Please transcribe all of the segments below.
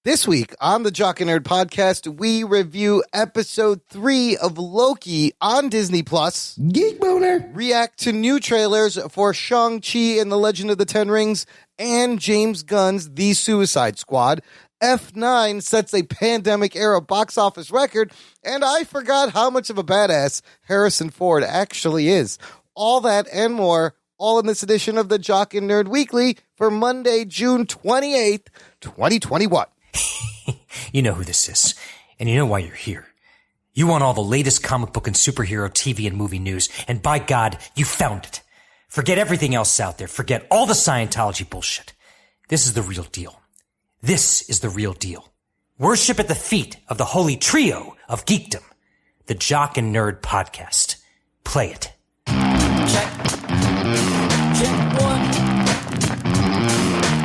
This week on the Jock and Nerd podcast, we review episode 3 of Loki on Disney Plus. Geek Boner. React to new trailers for Shang-Chi and the Legend of the Ten Rings and James Gunn's The Suicide Squad. F9 sets a pandemic-era box office record, and I forgot how much of a badass Harrison Ford actually is. All that and more, all in this edition of the Jock and Nerd Weekly for Monday, June 28th, 2021. You know who this is, and you know why you're here. You want all the latest comic book and superhero TV and movie news, and by God, you found it. Forget everything else out there. Forget all the Scientology bullshit. This is the real deal. This is the real deal. Worship at the feet of the holy trio of geekdom, the Jock and Nerd podcast. Play it. Check. Check one.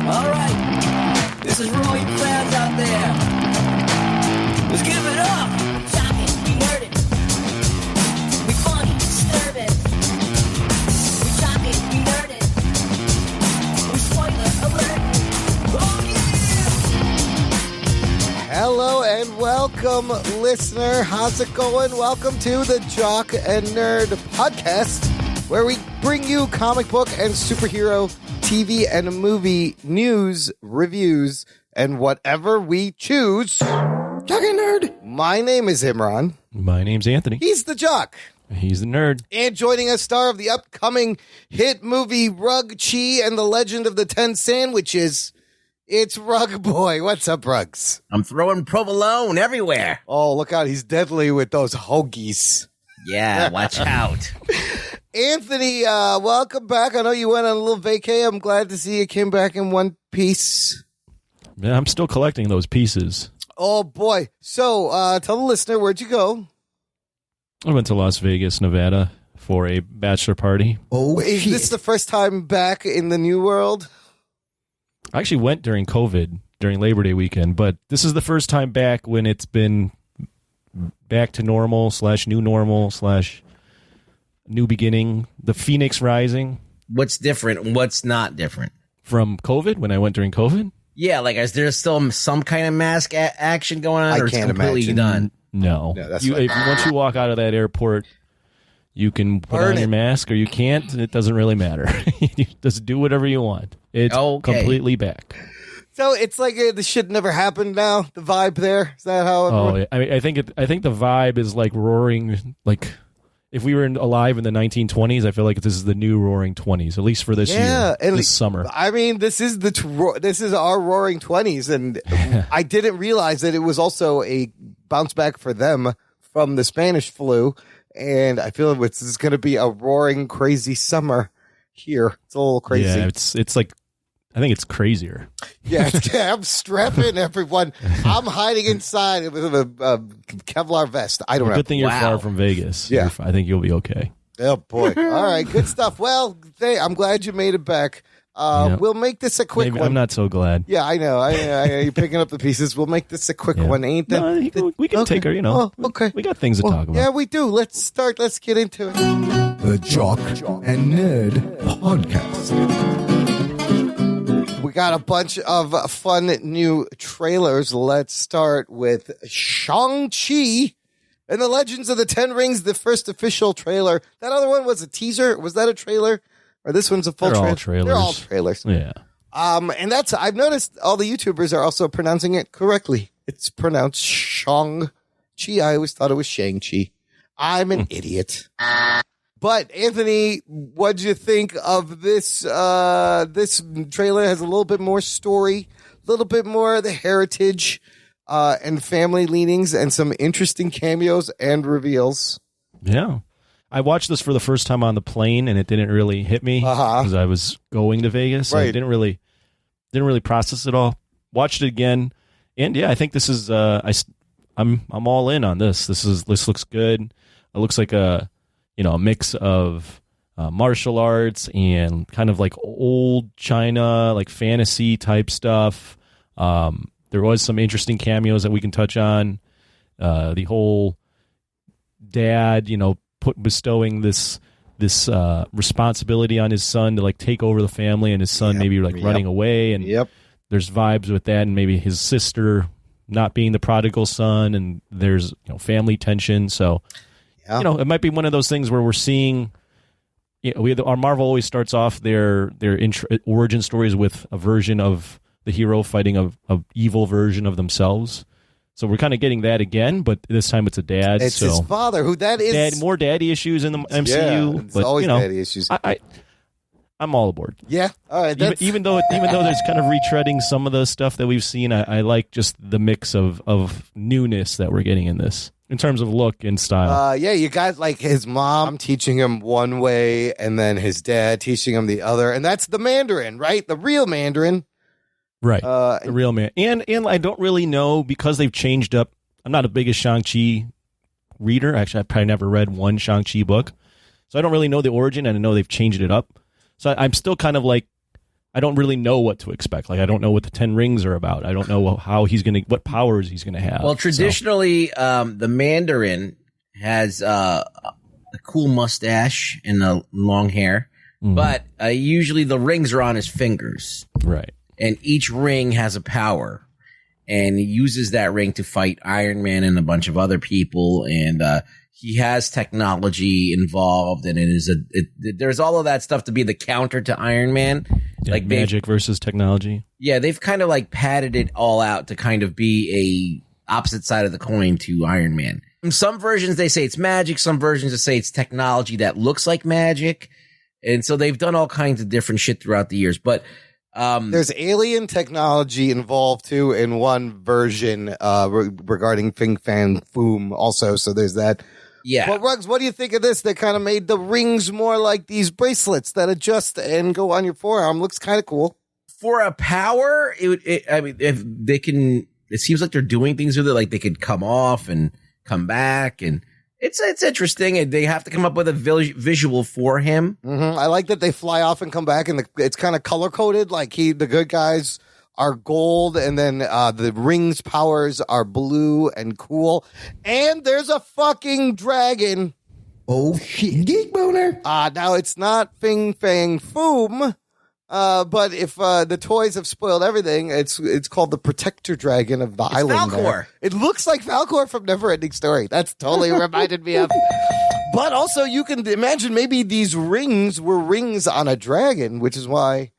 All right. This is for all you fans out there. Let's give it up. Jock it, we nerd it. We funny, disturb it. We jock it, we nerd it. We spoiler alert. Oh yeah! Hello and welcome, listener. How's it going? Welcome to the Jock and Nerd podcast, where we bring you comic book and superhero TV and movie news, reviews, and whatever we choose. Jock and Nerd. My name is Imran. My name's Anthony. He's the Jock. He's the nerd. And joining us, star of the upcoming hit movie Rug-Chi and the Legend of the 10 Sandwiches, it's Rug Boy. What's up, Rugs? I'm throwing provolone everywhere. Oh, look out. He's deadly with those hoagies. Yeah, watch out. Anthony, welcome back. I know you went on a little vacay. I'm glad to see you came back in one piece. Yeah, I'm still collecting those pieces. Oh, boy. So, tell the listener, where'd you go? I went to Las Vegas, Nevada for a bachelor party. Oh, Is shit. this the first time back in the new world? I actually went during COVID, during Labor Day weekend, but this is the first time back when it's been back to normal / new normal / new beginning. The Phoenix Rising. What's different and what's not different? From COVID, when I went during COVID? Yeah, like is there still some kind of mask action going on, I or it's can't completely imagine. done? No. No, that's Once you walk out of that airport, you can put Burn on it. your mask or you can't. It doesn't really matter. You just do whatever you want. It's Okay. completely back. So it's like the shit never happened now? The vibe there? Is that how it Oh, yeah. I mean, I think the vibe is like roaring. Like if we were alive in the 1920s, I feel like this is the new Roaring 20s, at least for this year, and this summer. I mean, this is our Roaring 20s, and I didn't realize that it was also a bounce back for them from the Spanish flu, and I feel this is going to be a roaring, crazy summer here. It's a little crazy. Yeah, it's like I think it's crazier. Yeah, I'm strapping everyone. I'm hiding inside with a Kevlar vest. I don't know. Good thing you're Wow. far from Vegas. Yeah. I think you'll be okay. Oh, boy. All right, good stuff. Well, I'm glad you made it back. Yeah. We'll make this a quick Maybe, one. I'm not so glad. Yeah, I know. You're picking up the pieces. We'll make this a quick Yeah. one, ain't that? No, we can take our, Oh, okay. we got things to talk about. Yeah, we do. Let's get into it. The Jock and Nerd podcast. We got a bunch of fun new trailers. Let's start with Shang-Chi and the Legends of the Ten Rings, the first official trailer. That other one was a teaser. Was that a trailer? Or this one's a full They're all trailer? They're all trailers. trailers. Yeah. And I've noticed all the YouTubers are also pronouncing it correctly. It's pronounced Shang-Chi. I always thought it was Shang-Chi. I'm an idiot. But Anthony, what'd you think of this? This trailer has a little bit more story, a little bit more of the heritage, and family leanings, and some interesting cameos and reveals. Yeah. I watched this for the first time on the plane, and it didn't really hit me because I was going to Vegas. So I Right. didn't really process it all. Watched it again, and yeah, I think this is. I'm all in on this. This looks good. It looks like a mix of martial arts and kind of like old China, like fantasy type stuff. There was some interesting cameos that we can touch on. The whole dad, bestowing this responsibility on his son to like take over the family, and his son maybe like running away, and there's vibes with that, and maybe his sister not being the prodigal son, and there's family tension. So it might be one of those things where we're seeing. Our Marvel always starts off their origin stories with a version of the hero fighting a evil version of themselves. So we're kind of getting that again, but this time it's a dad. It's his father, who that is. More daddy issues in the MCU. Yeah, it's but, always daddy issues. I'm all aboard. Yeah, all right. Even though there's kind of retreading some of the stuff that we've seen, I like just the mix of newness that we're getting in this in terms of look and style. You got like his mom teaching him one way, and then his dad teaching him the other, and that's the Mandarin, right? The real Mandarin. Right, the real man. And I don't really know, because they've changed up. I'm not a biggest Shang-Chi reader. Actually, I've probably never read one Shang-Chi book. So I don't really know the origin, and I know they've changed it up. So I'm still kind of like, I don't really know what to expect. Like, I don't know what the 10 rings are about. I don't know what powers he's going to have. Well, traditionally, the Mandarin has a cool mustache and long hair, but usually the rings are on his fingers. Right. And each ring has a power, and he uses that ring to fight Iron Man and a bunch of other people. And he has technology involved, and there's all of that stuff to be the counter to Iron Man, like magic versus technology. Yeah, they've kind of like padded it all out to kind of be a opposite side of the coin to Iron Man. In some versions they say it's magic, some versions they say it's technology that looks like magic, and so they've done all kinds of different shit throughout the years, but. There's alien technology involved too in one version regarding Fing Fan Foom also, so there's that. Yeah. But Ruggs, what do you think of this? They kind of made the rings more like these bracelets that adjust and go on your forearm. Looks kind of cool. For a power, if they can, it seems like they're doing things with it, like they could come off and come back, and it's interesting. And they have to come up with a visual for him. I like that they fly off and come back, and it's kind of color coded. Like the good guys are gold, and then the rings powers are blue and cool. And there's a fucking dragon. Oh shit, geek boner. Now it's not Fing Fang Foom. But if the toys have spoiled everything, it's called the Protector Dragon of the Island. Falcor. It looks like Falcor from Neverending Story. That's totally reminded me of. But also, you can imagine maybe these rings were rings on a dragon, which is why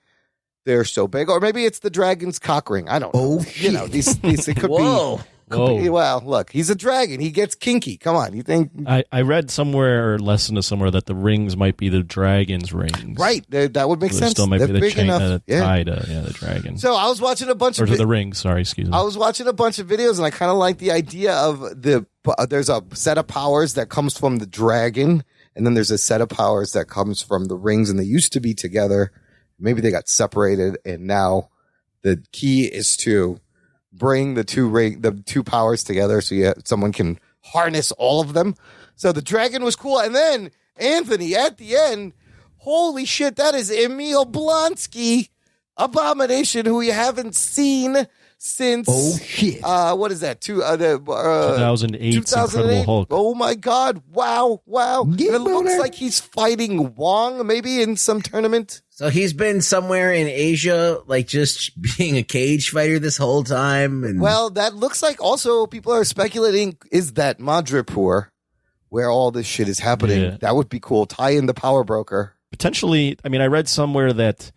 they're so big. Or maybe it's the dragon's cock ring. I don't know. Oh shit. These it could be. Well, look, he's a dragon. He gets kinky. Come on, you think? I read somewhere or lesson to somewhere that the rings might be the dragon's rings. Right, that would make sense. Still might They're be the big chain enough. tie to the dragon. So I was watching a bunch of the rings. Sorry, excuse me. I was watching a bunch of videos, and I kind of like the idea of there's a set of powers that comes from the dragon, and then there's a set of powers that comes from the rings, and they used to be together. Maybe they got separated, and now the key is to bring the two powers together so someone can harness all of them. So the dragon was cool. And then Anthony at the end, holy shit, that is Emil Blonsky, Abomination, who we haven't seen since what is that? 2008 Incredible Hulk. Oh my god. Wow. It looks like he's fighting Wong maybe in some tournament. So he's been somewhere in Asia, like just being a cage fighter this whole time. And well, that looks like also people are speculating, is that Madripoor where all this shit is happening? Yeah. That would be cool. Tie in the power broker. Potentially, I mean, I read somewhere that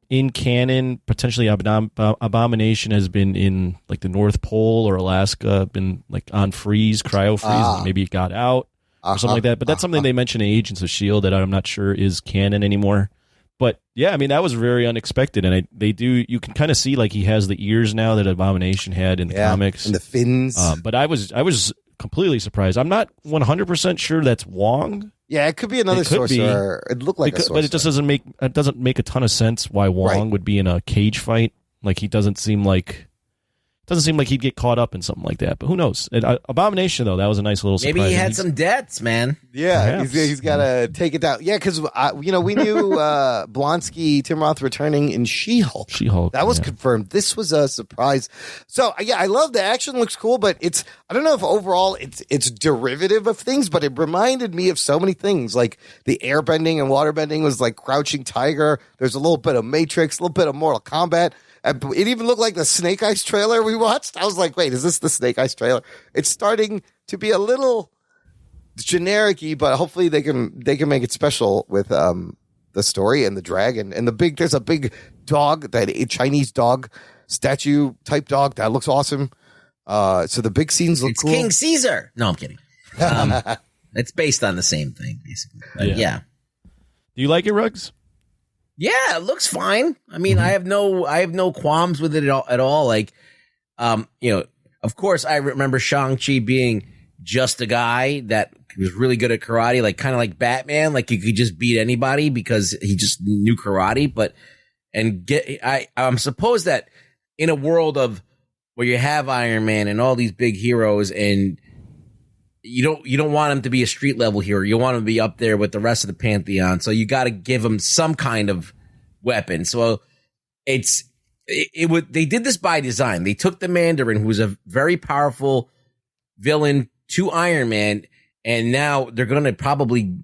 in canon, potentially Abomination has been in like the North Pole or Alaska, been like on cryo freeze, and maybe it got out. Or something like that, but that's something they mention in Agents of S.H.I.E.L.D. that I'm not sure is canon anymore. But yeah, I mean, that was very unexpected, and you can kind of see like he has the ears now that Abomination had in the comics and the fins. But I was completely surprised. I'm not 100% sure that's Wong. Yeah, it could be another sorcerer. It looked like a sorcerer, but it just doesn't make a ton of sense why Wong would be in a cage fight. Like he doesn't seem like doesn't seem like he'd get caught up in something like that. But who knows? Abomination, though, that was a nice little surprise. Maybe he had some debts, man. Yeah, he's got to take it down. Yeah, because we knew Blonsky, Tim Roth returning in She-Hulk. She-Hulk, that was confirmed. This was a surprise. So yeah, I love the action. Looks cool, but I don't know if overall it's derivative of things, but it reminded me of so many things. Like the airbending and waterbending was like Crouching Tiger. There's a little bit of Matrix, a little bit of Mortal Kombat. It even looked like the Snake Eyes trailer we watched. I was like, wait, is this the Snake Eyes trailer? It's starting to be a little generic-y, but hopefully they can make it special with the story and the dragon and there's a big dog, that a Chinese dog statue type dog that looks awesome. So the big scenes look cool. King Caesar. No, I'm kidding. It's based on the same thing, basically. But yeah. Do you like it, Ruggs? Yeah, it looks fine. I mean, I have no qualms with it at all. Like, of course, I remember Shang-Chi being just a guy that was really good at karate, like kind of like Batman, like you could just beat anybody because he just knew karate. I'm supposed that in a world of where you have Iron Man and all these big heroes, and you don't want him to be a street level hero. You want him to be up there with the rest of the pantheon. So you got to give him some kind of weapon. So they did this by design. They took the Mandarin, who was a very powerful villain, to Iron Man, and now they're going to probably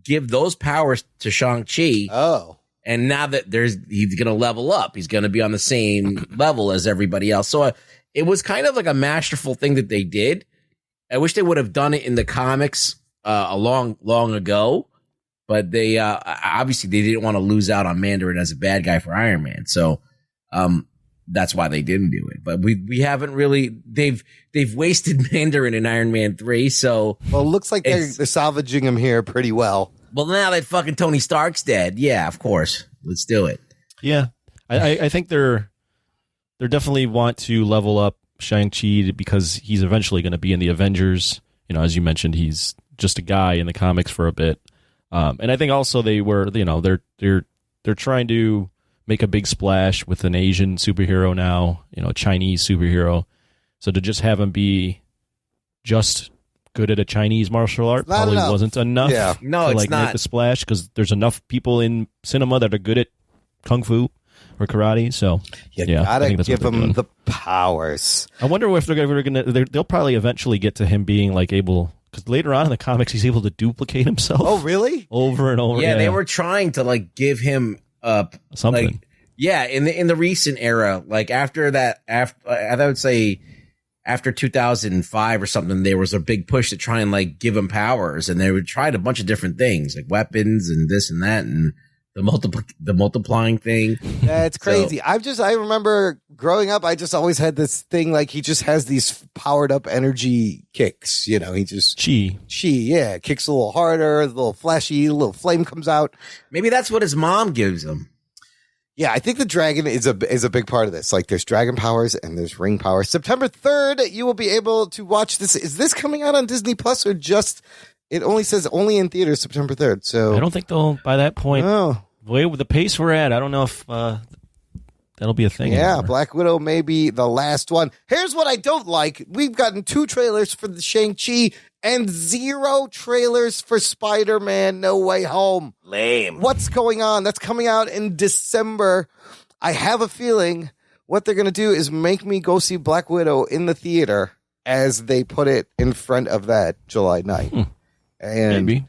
give those powers to Shang-Chi. Oh. And now that he's going to level up, he's going to be on the same level as everybody else. So it was kind of like a masterful thing that they did. I wish they would have done it in the comics a long ago, but they obviously they didn't want to lose out on Mandarin as a bad guy for Iron Man, so that's why they didn't do it. But we haven't really they've wasted Mandarin in Iron Man 3, so well, it looks like they're salvaging him here pretty well. Well, now that fucking Tony Stark's dead, yeah, of course, let's do it. Yeah, I think they're definitely want to level up Shang-Chi because he's eventually going to be in the Avengers. As you mentioned, he's just a guy in the comics for a bit. And I think also they're trying to make a big splash with an Asian superhero now, Chinese superhero. So to just have him be just good at a Chinese martial art probably wasn't enough. Yeah. No, to it's not. Make the splash, because there's enough people in cinema that are good at kung fu or karate, so you gotta give him the powers. I wonder if they're ever gonna. They'll probably eventually get to him being like able, because later on in the comics he's able to duplicate himself. Oh, really? Over and over. Yeah, they were trying to like give him something. Like, yeah, in the recent era, like after I would say after 2005 or something, there was a big push to try and like give him powers, and they would try a bunch of different things like weapons and this and that and the multiplying thing. That's crazy. So, I remember growing up, I just always had this thing like he just has these powered up energy kicks. He just chi, yeah, kicks a little harder, a little flashy, a little flame comes out. Maybe that's what his mom gives him. Yeah, I think the dragon is a big part of this. Like there's dragon powers and there's ring powers. September 3rd, you will be able to watch this. Is this coming out on Disney Plus or just? It only says only in theaters September 3rd. So I don't think they'll, by that point, the way with the pace we're at, I don't know if that'll be a thing. Yeah, anymore. Black Widow may be the last one. Here's what I don't like. We've gotten 2 trailers for the Shang-Chi and 0 trailers for Spider-Man No Way Home. Lame. What's going on? That's coming out in December. I have a feeling what they're going to do is make me go see Black Widow in the theater as they put it in front of that July 9th. And maybe.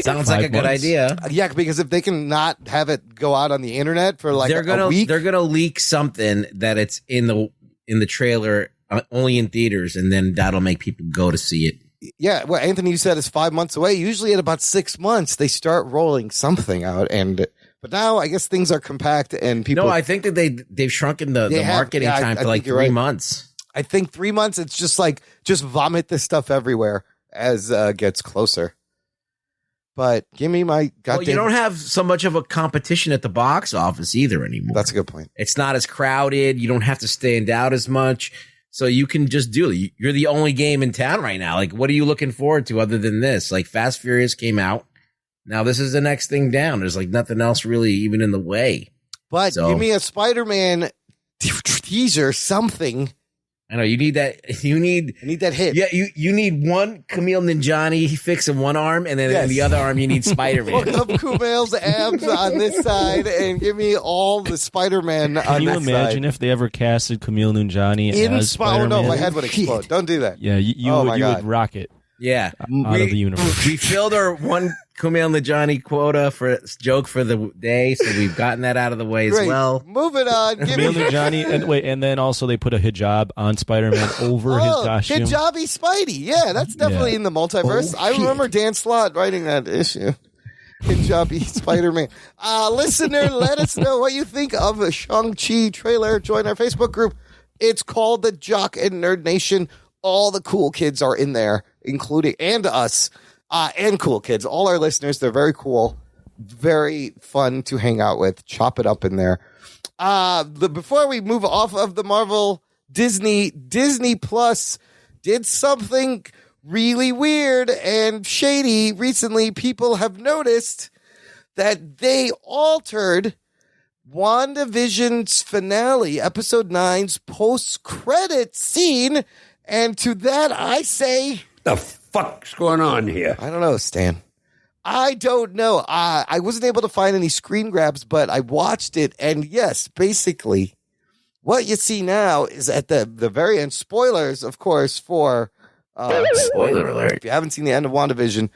Sounds like a good idea. Yeah, because if they can not have it go out on the internet for like a week, they're gonna leak something that it's in the trailer only in theaters, and then that'll make people go to see it. Yeah, well, Anthony, you said it's 5 months away. Usually, at about 6 months, they start rolling something out, but now I guess things are compact and people. No, I think that they've shrunken the marketing time to like 3 months. I think 3 months. It's just like vomit this stuff everywhere as gets closer. But give me my goddamn. Well, you don't have so much of a competition at the box office either anymore. That's a good point. It's not as crowded. You don't have to stand out as much. So you can just do it. You're the only game in town right now. Like, what are you looking forward to other than this? Like, Fast Furious came out. Now this is the next thing down. There's like nothing else really even in the way. But give me a Spider-Man teaser, something. I know you need that. You need I need that hit. Yeah, you need one Kumail Nanjiani fix in one arm, and then in the other arm you need Spider-Man. Hook up Kumail's abs on this side and give me all the Spider-Man on this side. Can you imagine if they ever casted Kumail Nanjiani as Spider-Man? Oh no, my head would explode. Don't do that. Yeah, you would rock it. Yeah, out of the universe. We filled our one Kumail Nanjiani quota for joke for the day, so we've gotten that out of the way as well. Moving on. Kumail Nanjiani, and then also they put a hijab on Spider-Man over his costume. Hijabi Spidey. Yeah, that's definitely in the multiverse. I remember Dan Slott writing that issue. Hijabi Spider-Man. Listener, let us know what you think of a Shang-Chi trailer. Join our Facebook group. It's called the Jock and Nerd Nation. All the cool kids are in there, including and us, and cool kids. All our listeners, they're very cool, very fun to hang out with. Chop it up in there. Before we move off of the Marvel, Disney Plus did something really weird and shady recently. People have noticed that they altered WandaVision's finale, episode 9's post-credit scene. And to that, I say... The fuck's going on here? I don't know, Stan. I don't know. I wasn't able to find any screen grabs, but I watched it. And yes, basically, what you see now is at the very end, spoilers, of course, for... Spoiler alert. If you haven't seen the end of WandaVision,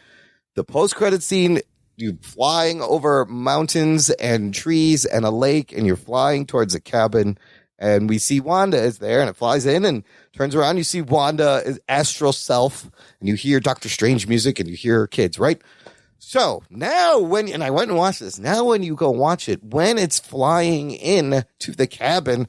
the post-credit scene, you're flying over mountains and trees and a lake, and you're flying towards a cabin. And we see Wanda is there, and it flies in and turns around. You see Wanda's astral self, and you hear Doctor Strange music, and you hear her kids, right? So now and I went and watched this. Now when you go watch it, when it's flying in to the cabin,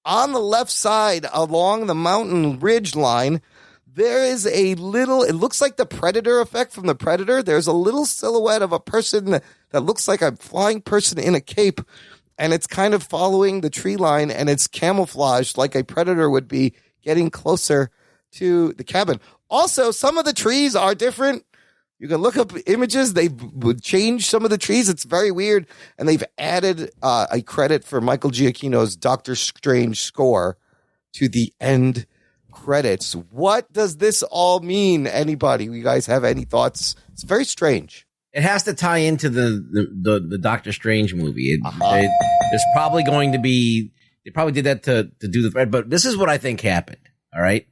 on the left side along the mountain ridge line, there is a little, it looks like the Predator effect from the Predator. There's a little silhouette of a person that looks like a flying person in a cape. And it's kind of following the tree line, and it's camouflaged like a predator would be, getting closer to the cabin. Also, some of the trees are different. You can look up images. They would change some of the trees. It's very weird. And they've added a credit for Michael Giacchino's Doctor Strange score to the end credits. What does this all mean? Anybody? You guys have any thoughts? It's very strange. It has to tie into the Doctor Strange movie. There's probably going to be, they probably did that to do the thread, but this is what I think happened. All right.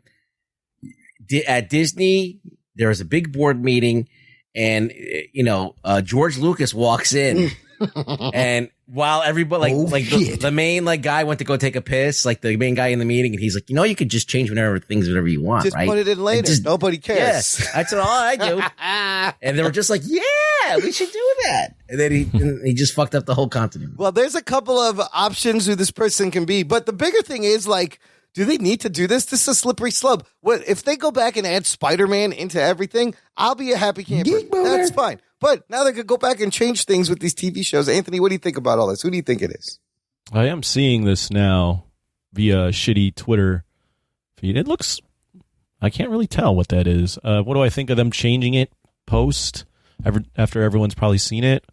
At Disney, there was a big board meeting, and, George Lucas walks in and while everybody, the main guy went to go take a piss, the main guy in the meeting, and he's like, you could just change whatever you want, just right? Put it in later. Nobody cares. Yes, that's all I do. And they were just like, yeah, we should do that. And then he just fucked up the whole continent. Well, there's a couple of options who this person can be, but the bigger thing is do they need to do this? This is a slippery slope. What if they go back and add Spider-Man into everything? I'll be a happy camper. That's fine. But now they could go back and change things with these TV shows. Anthony, what do you think about all this? Who do you think it is? I am seeing this now via shitty Twitter feed. It looks, I can't really tell what that is. What do I think of them changing it post after everyone's probably seen it?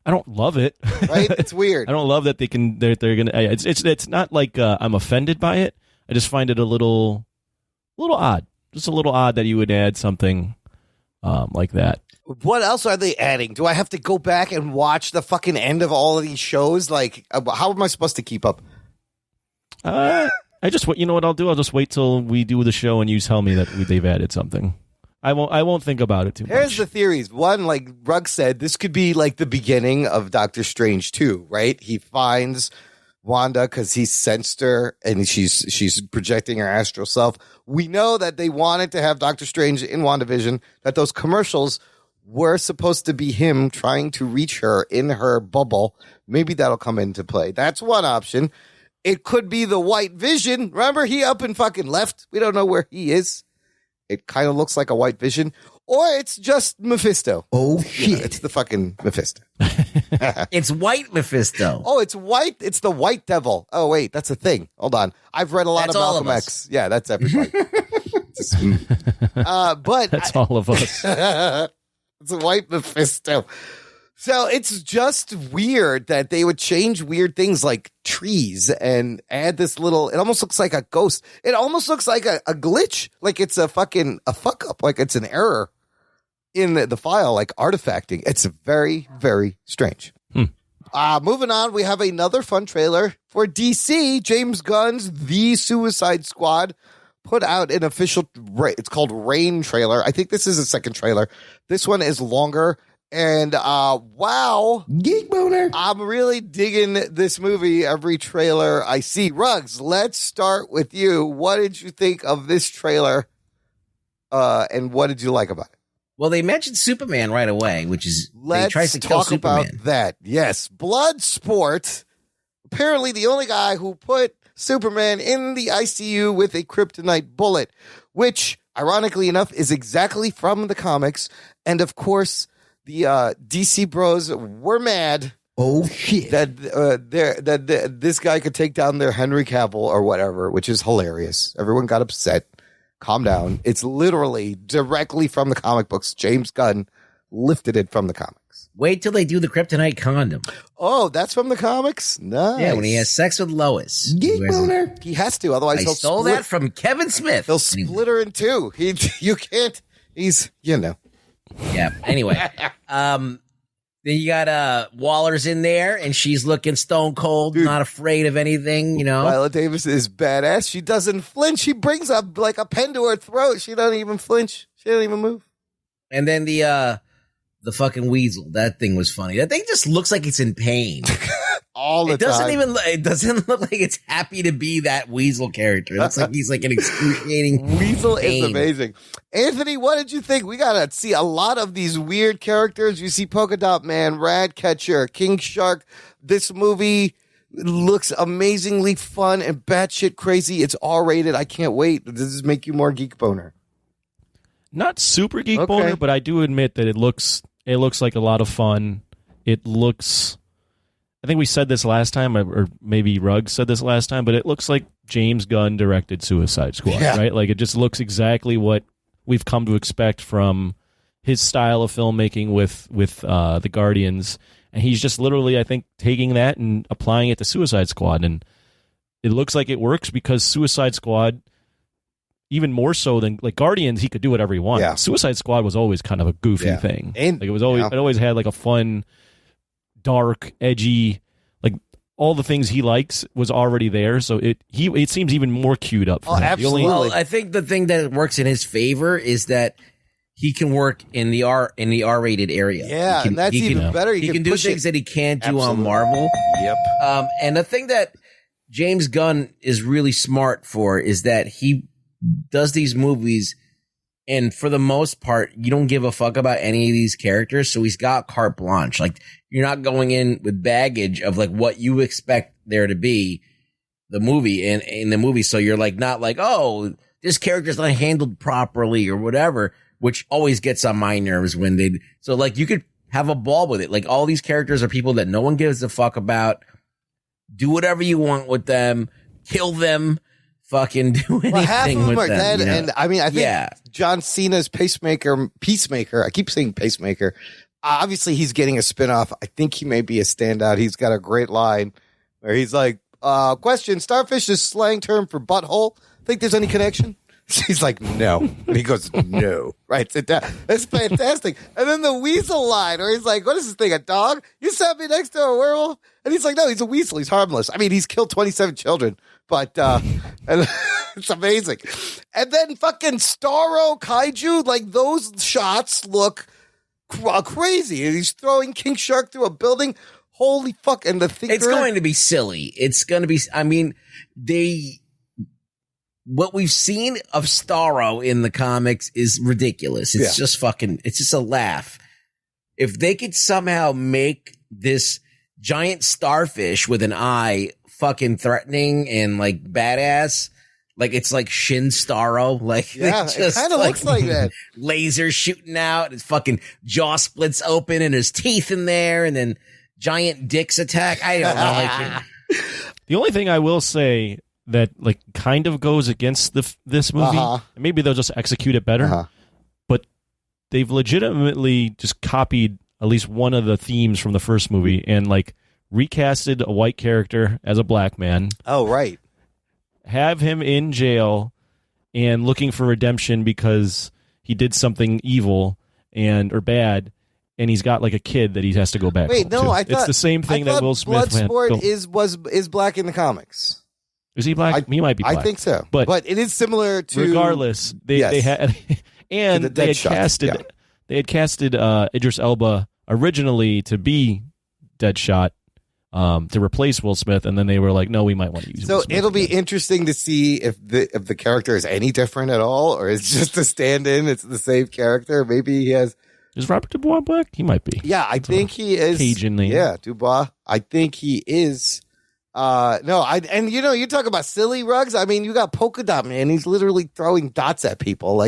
I don't love it. Right? It's weird. I don't love that they're gonna. It's not like I'm offended by it. I just find it a little odd. Just a little odd that you would add something like that. What else are they adding? Do I have to go back and watch the fucking end of all of these shows? How am I supposed to keep up? You know what I'll do? I'll just wait till we do the show and you tell me that they've added something. I won't think about it too much. Here's the theories. One, like Rugg said, this could be like the beginning of Doctor Strange 2, right? He finds Wanda because he sensed her and she's projecting her astral self. We know that they wanted to have Doctor Strange in WandaVision, that those commercials were supposed to be him trying to reach her in her bubble. Maybe that'll come into play. That's one option. It could be the White Vision. Remember, he up and fucking left. We don't know where he is. It kind of looks like a White Vision. Or it's just Mephisto. Oh, shit. It's the fucking Mephisto. It's White Mephisto. Oh, it's white. It's the White Devil. Oh, wait, that's a thing. Hold on. I've read a lot That's of all Malcolm of X. Yeah, that's everybody. But that's all of us. It's a White Mephisto. So it's just weird that they would change weird things like trees and add this little, it almost looks like a ghost. It almost looks like a glitch, like it's a fuck up, like it's an error in the file, like artifacting. It's very, very strange. Moving on, we have another fun trailer for DC. James Gunn's The Suicide Squad put out an official, it's called Rain trailer. I think this is a second trailer. This one is longer. And wow, Geek boner. I'm really digging this movie. Every trailer I see. Ruggs, let's start with you. What did you think of this trailer? And what did you like about it? Well, they mentioned Superman right away, which is Let's they tries to kill talk Superman. about that. Yes, Bloodsport. Apparently, the only guy who put Superman in the ICU with a kryptonite bullet, which, ironically enough, is exactly from the comics. And of course, the DC bros were mad. Oh shit! That this guy could take down their Henry Cavill or whatever, which is hilarious. Everyone got upset. Calm down. It's literally directly from the comic books. James Gunn lifted it from the comics. Wait till they do the kryptonite condom. Oh, that's from the comics? Nice. Yeah, when he has sex with Lois. Geek boner. He has to, otherwise I he'll stole split. that from Kevin Smith. He'll split her in two. You can't. He's, you know. Yeah. Anyway, then you got Waller's in there, and she's looking stone cold, Dude. not afraid of anything. You know, Viola Davis is badass. She doesn't flinch. She brings up like a pen to her throat. She doesn't even flinch. She doesn't even move. and then the fucking weasel. That thing was funny. That thing just looks like it's in pain. All the It doesn't time. even. It doesn't look like it's happy to be that weasel character. It looks like he's like an excruciating Weasel pain. is amazing. Anthony, what did you think? We got to see a lot of these weird characters. You see Polka Dot Man, Ratcatcher, King Shark. This movie looks amazingly fun and batshit crazy. It's R-rated. I can't wait. Does this make you more geek boner? Not super geek Okay. boner, but I do admit that it looks like a lot of fun. It looks, I think we said this last time, or maybe Ruggs said this last time, but it looks like James Gunn directed Suicide Squad, Yeah. right? Like it just looks exactly what we've come to expect from his style of filmmaking with the Guardians, and he's just literally, I think, taking that and applying it to Suicide Squad, and it looks like it works because Suicide Squad, even more so than like Guardians, he could do whatever he wanted. Yeah. Suicide Squad was always kind of a goofy Yeah. thing. And- Like it was always, yeah. it always had like a fun, dark, edgy, like all the things he likes was already there. So it seems even more queued up for Oh, him. absolutely. Well, I think the thing that works in his favor is that he can work in the R-rated area. Yeah, He can- and that's he even can- better. He can do push things it. that he can't do Absolutely. on Marvel. Yep. And the thing that James Gunn is really smart for is that he does these movies, and for the most part, you don't give a fuck about any of these characters. So he's got carte blanche. Like you're not going in with baggage of like what you expect there to be the movie and in the movie. So you're like, not like, oh, this character's not handled properly or whatever, which always gets on my nerves when they, so like you could have a ball with it. Like all these characters are people that no one gives a fuck about. Do whatever you want with them, kill them, fucking do anything Well, half of them with are them. dead, you know? and I mean, I think Yeah. John Cena's Peacemaker. I keep saying Pacemaker. Obviously, he's getting a spinoff. I think he may be a standout. He's got a great line where he's like, question, starfish is slang term for butthole. Think there's any connection? She's like, no. And he goes, no. Writes it down. It's fantastic. And then the weasel line where he's like, what is this thing, a dog? You sat me next to a werewolf? And he's like, no, he's a weasel. He's harmless. I mean, he's killed 27 children. But and it's amazing. And then fucking Starro Kaiju, like those shots look crazy. And he's throwing King Shark through a building. Holy fuck. And the thinker. It's going to be silly. It's going to be, I mean, what we've seen of Starro in the comics is ridiculous. It's just fucking, it's just a laugh. If they could somehow make this giant starfish with an eye fucking threatening and like badass, like it's like Shin Starro, like Yeah, they it just, kind of looks like that. lasers shooting out, his fucking jaw splits open and there's teeth in there, and then giant dicks attack. I don't know. Like, The only thing I will say that like kind of goes against this movie, and maybe they'll just execute it better, but they've legitimately just copied at least one of the themes from the first movie and like recasted a white character as a black man. Oh, right. Have him in jail and looking for redemption because he did something evil or bad, and he's got like a kid that he has to go back. Wait, no, to. I thought it's the same thing that Will Smith had. Bloodsport is black in the comics. Is he black? He might be black. I think so, but it is similar to. Regardless, they had and they had casted Idris Elba originally to be Deadshot. To replace Will Smith, and then they were like, "No, we might want to use." So Will Smith it'll be again. interesting to see if the character is any different at all, or it's just a stand-in. It's the same character. Maybe he has. Is Robert Dubois black? He might be. Yeah, I think he is. Cajun name. Yeah, Dubois. I think he is. And you talk about silly rugs. I mean, you got Polka Dot Man. He's literally throwing dots at people.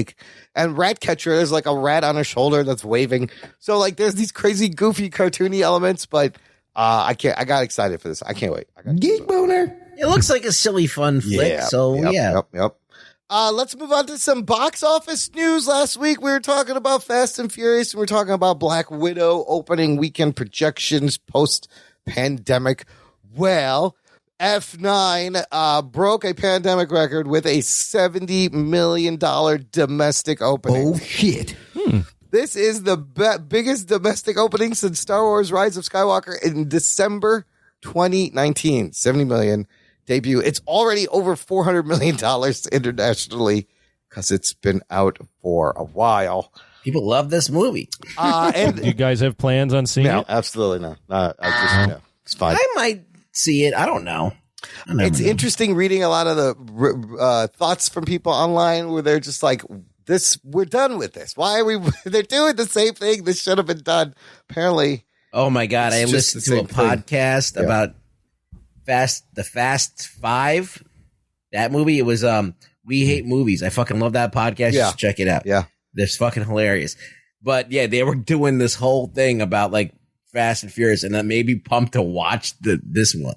And Ratcatcher, there's like a rat on his shoulder that's waving. So like, there's these crazy, goofy, cartoony elements, but. I got excited for this. I can't wait. Geek Boner. It looks like a silly, fun flick. Yep. Let's move on to some box office news. Last week we were talking about Fast and Furious, and we're talking about Black Widow opening weekend projections post-pandemic. Well, F9 broke a pandemic record with a $70 million domestic opening. Oh, shit. This is the biggest domestic opening since Star Wars Rise of Skywalker in December 2019. 70 million debut. It's already over $400 million internationally because it's been out for a while. People love this movie. And Do you guys have plans on seeing it? Absolutely not. It's fine. I might see it. I don't know. It's interesting reading a lot of the thoughts from people online where they're just like, we're done with this. Why are we? They're doing the same thing. This should have been done. Apparently. Oh my God. I listened to a podcast about the Fast Five. That movie. It was, We Hate Movies. I fucking love that podcast. Just check it out. Yeah. They're fucking hilarious. But yeah, they were doing this whole thing about like Fast and Furious, and that made me pumped to watch this one.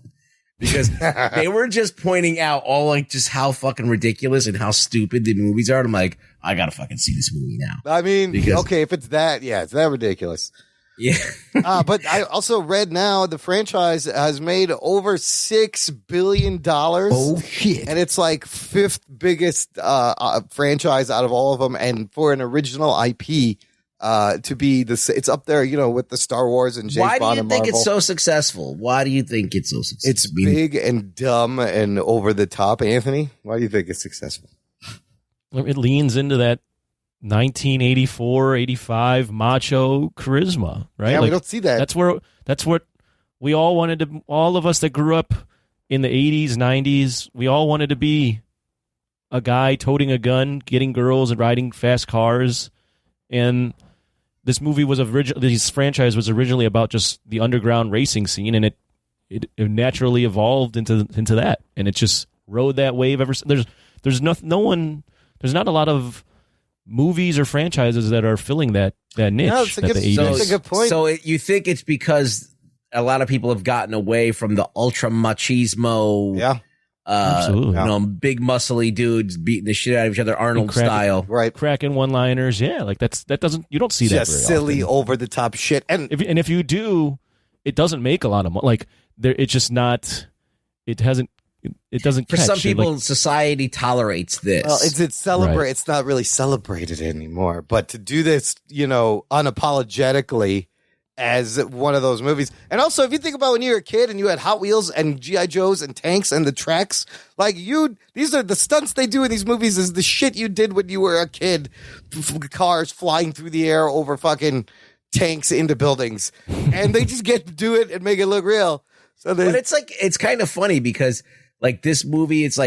Because they were just pointing out all like just how fucking ridiculous and how stupid the movies are. And I'm like, I gotta fucking see this movie now. I mean, okay, if it's that, it's that ridiculous. Yeah. But I also read now the franchise has made over $6 billion. Oh, shit. And it's like fifth biggest franchise out of all of them. And for an original IP, to be it's up there, with the Star Wars and James Bond and Marvel. Why do you think it's so successful? Why do you think it's so successful? It's big and dumb and over the top. Anthony, why do you think it's successful? It leans into that 1984, 85 macho charisma, right? Yeah, we don't see that. That's what we all wanted to. All of us that grew up in the 80s, 90s, we all wanted to be a guy toting a gun, getting girls, and riding fast cars. And this franchise was originally about just the underground racing scene, and it naturally evolved into that, and it just rode that wave ever since. There's not a lot of movies or franchises that are filling that niche. No, that's a good point. So you think it's because a lot of people have gotten away from the ultra machismo, absolutely, big muscly dudes beating the shit out of each other, Arnold style, right? Cracking one-liners, like you don't see that just very silly often. over the top shit, and if you do, it doesn't make a lot of money. Like it's just not. It hasn't. It doesn't. For catch. some people, society tolerates this. Well, Right. It's not really celebrated anymore. But to do this, unapologetically as one of those movies, and also if you think about when you were a kid and you had Hot Wheels and GI Joes and tanks and the tracks, these are the stunts they do in these movies is the shit you did when you were a kid. Cars flying through the air over fucking tanks into buildings, and they just get to do it and make it look real. So but it's kind of funny because like this movie, it's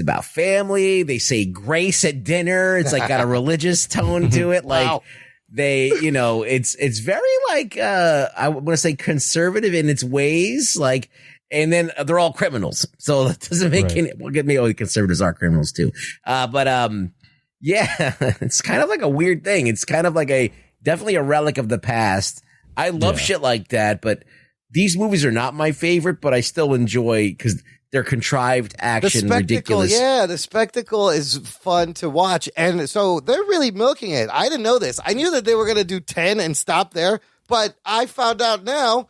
about family. They say grace at dinner. It's like got a religious tone to it. Like wow. they, it's very like, I want to say conservative in its ways. Like, and then they're all criminals. So that doesn't make any, the conservatives are criminals too. Yeah, it's kind of like a weird thing. It's kind of like definitely a relic of the past. I love shit like that, but these movies are not my favorite, but I still enjoy because their contrived The action, spectacle, ridiculous. yeah, the spectacle is fun to watch. And so they're really milking it. I didn't know this. I knew that they were going to do 10 and stop there, but I found out now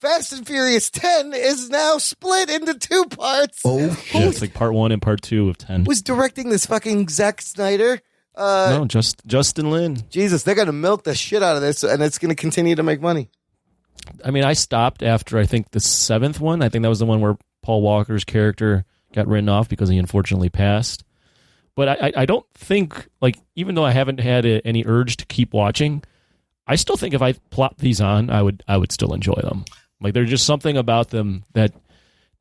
Fast and Furious 10 is now split into 2 parts. Oh, Yeah, shit. it's like part 1 and part 2 of 10. Who's directing this fucking Zack Snyder? No, Justin Lin. Jesus, they're going to milk the shit out of this, and it's going to continue to make money. I mean, I stopped after I think the 7th one. I think that was the one where Paul Walker's character got written off because he unfortunately passed. But I don't think, like, even though I haven't had any urge to keep watching, I still think if I plop these on, I would still enjoy them. Like, there's just something about them that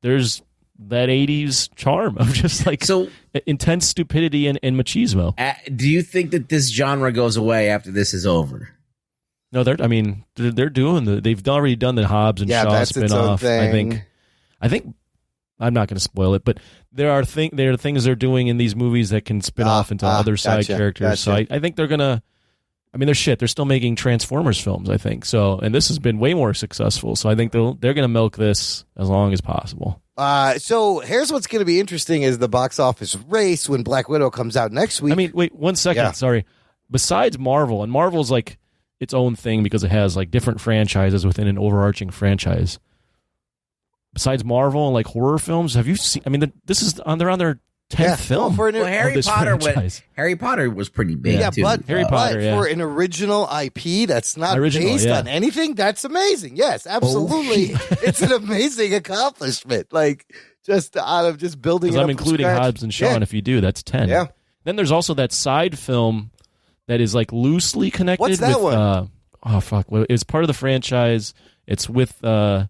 there's that 80s charm of just like intense stupidity and machismo. Do you think that this genre goes away after this is over? No, they're doing they've already done the Hobbs and Shaw that's its own spinoff. thing. I think I'm not going to spoil it, but there are things they're doing in these movies that can spin off into other side characters. Gotcha. So I think they're gonna. I mean, they're still making Transformers films. I think so, and this has been way more successful. So I think they're gonna milk this as long as possible. So here's what's going to be interesting is the box office race when Black Widow comes out next week. I mean, wait 1 second. Yeah. Sorry. Besides Marvel, and Marvel's like its own thing because it has like different franchises within an overarching franchise. Besides Marvel and like horror films, have you seen? I mean, they're on their 10th film. for an, Well, Harry this Potter franchise. Harry Potter was pretty big too. but Harry Potter, yeah. for an original IP that's not Original, based yeah. on anything, that's amazing. Yes, absolutely. It's an amazing accomplishment. Like just out of just building. Because it I'm up from including scratch. Hobbs and Shaw, Yeah. and if you do, that's 10. Yeah. Then there's also that side film that is like loosely connected. What's that with, one? Oh fuck! Well, it's part of the franchise. It's with the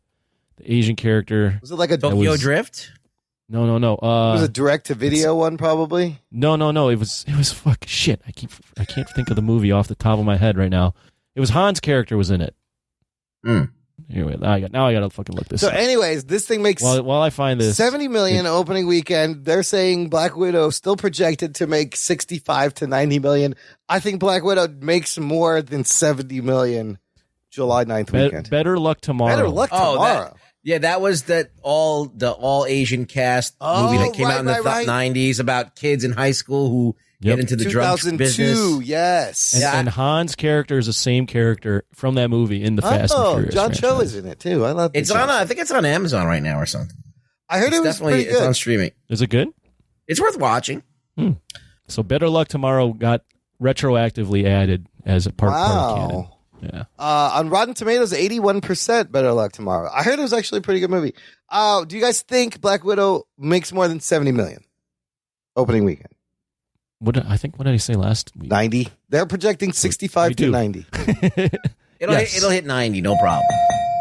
Asian character. Was it like a Tokyo Drift? No. it was a direct to video one probably? No. It was fuck shit. I can't think of the movie off the top of my head right now. It was Han's character was in it. Anyway, now I gotta fucking look this So up. anyways, this thing makes While I find this, 70 million opening weekend. They're saying Black Widow still projected to make 65 to 90 million. I think Black Widow makes more than 70 million July 9th weekend. Better Luck Tomorrow. Better luck Oh, tomorrow. that was the all Asian cast movie that came out in the 90s about kids in high school who get into the drug 2002, business. yes. And Han's character is the same character from that movie in the Fast and Furious John Cho franchise. is in it too. I love It's this on. guy. I think it's on Amazon right now or something. I heard it was pretty It's good. on streaming. Is it good? It's worth watching. So Better Luck Tomorrow got retroactively added as a part of canon. Wow. Yeah. On Rotten Tomatoes, 81% Better Luck Tomorrow. I heard it was actually a pretty good movie. Do you guys think Black Widow makes more than 70 million opening weekend? What did I say last week? 90. They're projecting 65 Me to too. 90. It'll hit 90, no problem.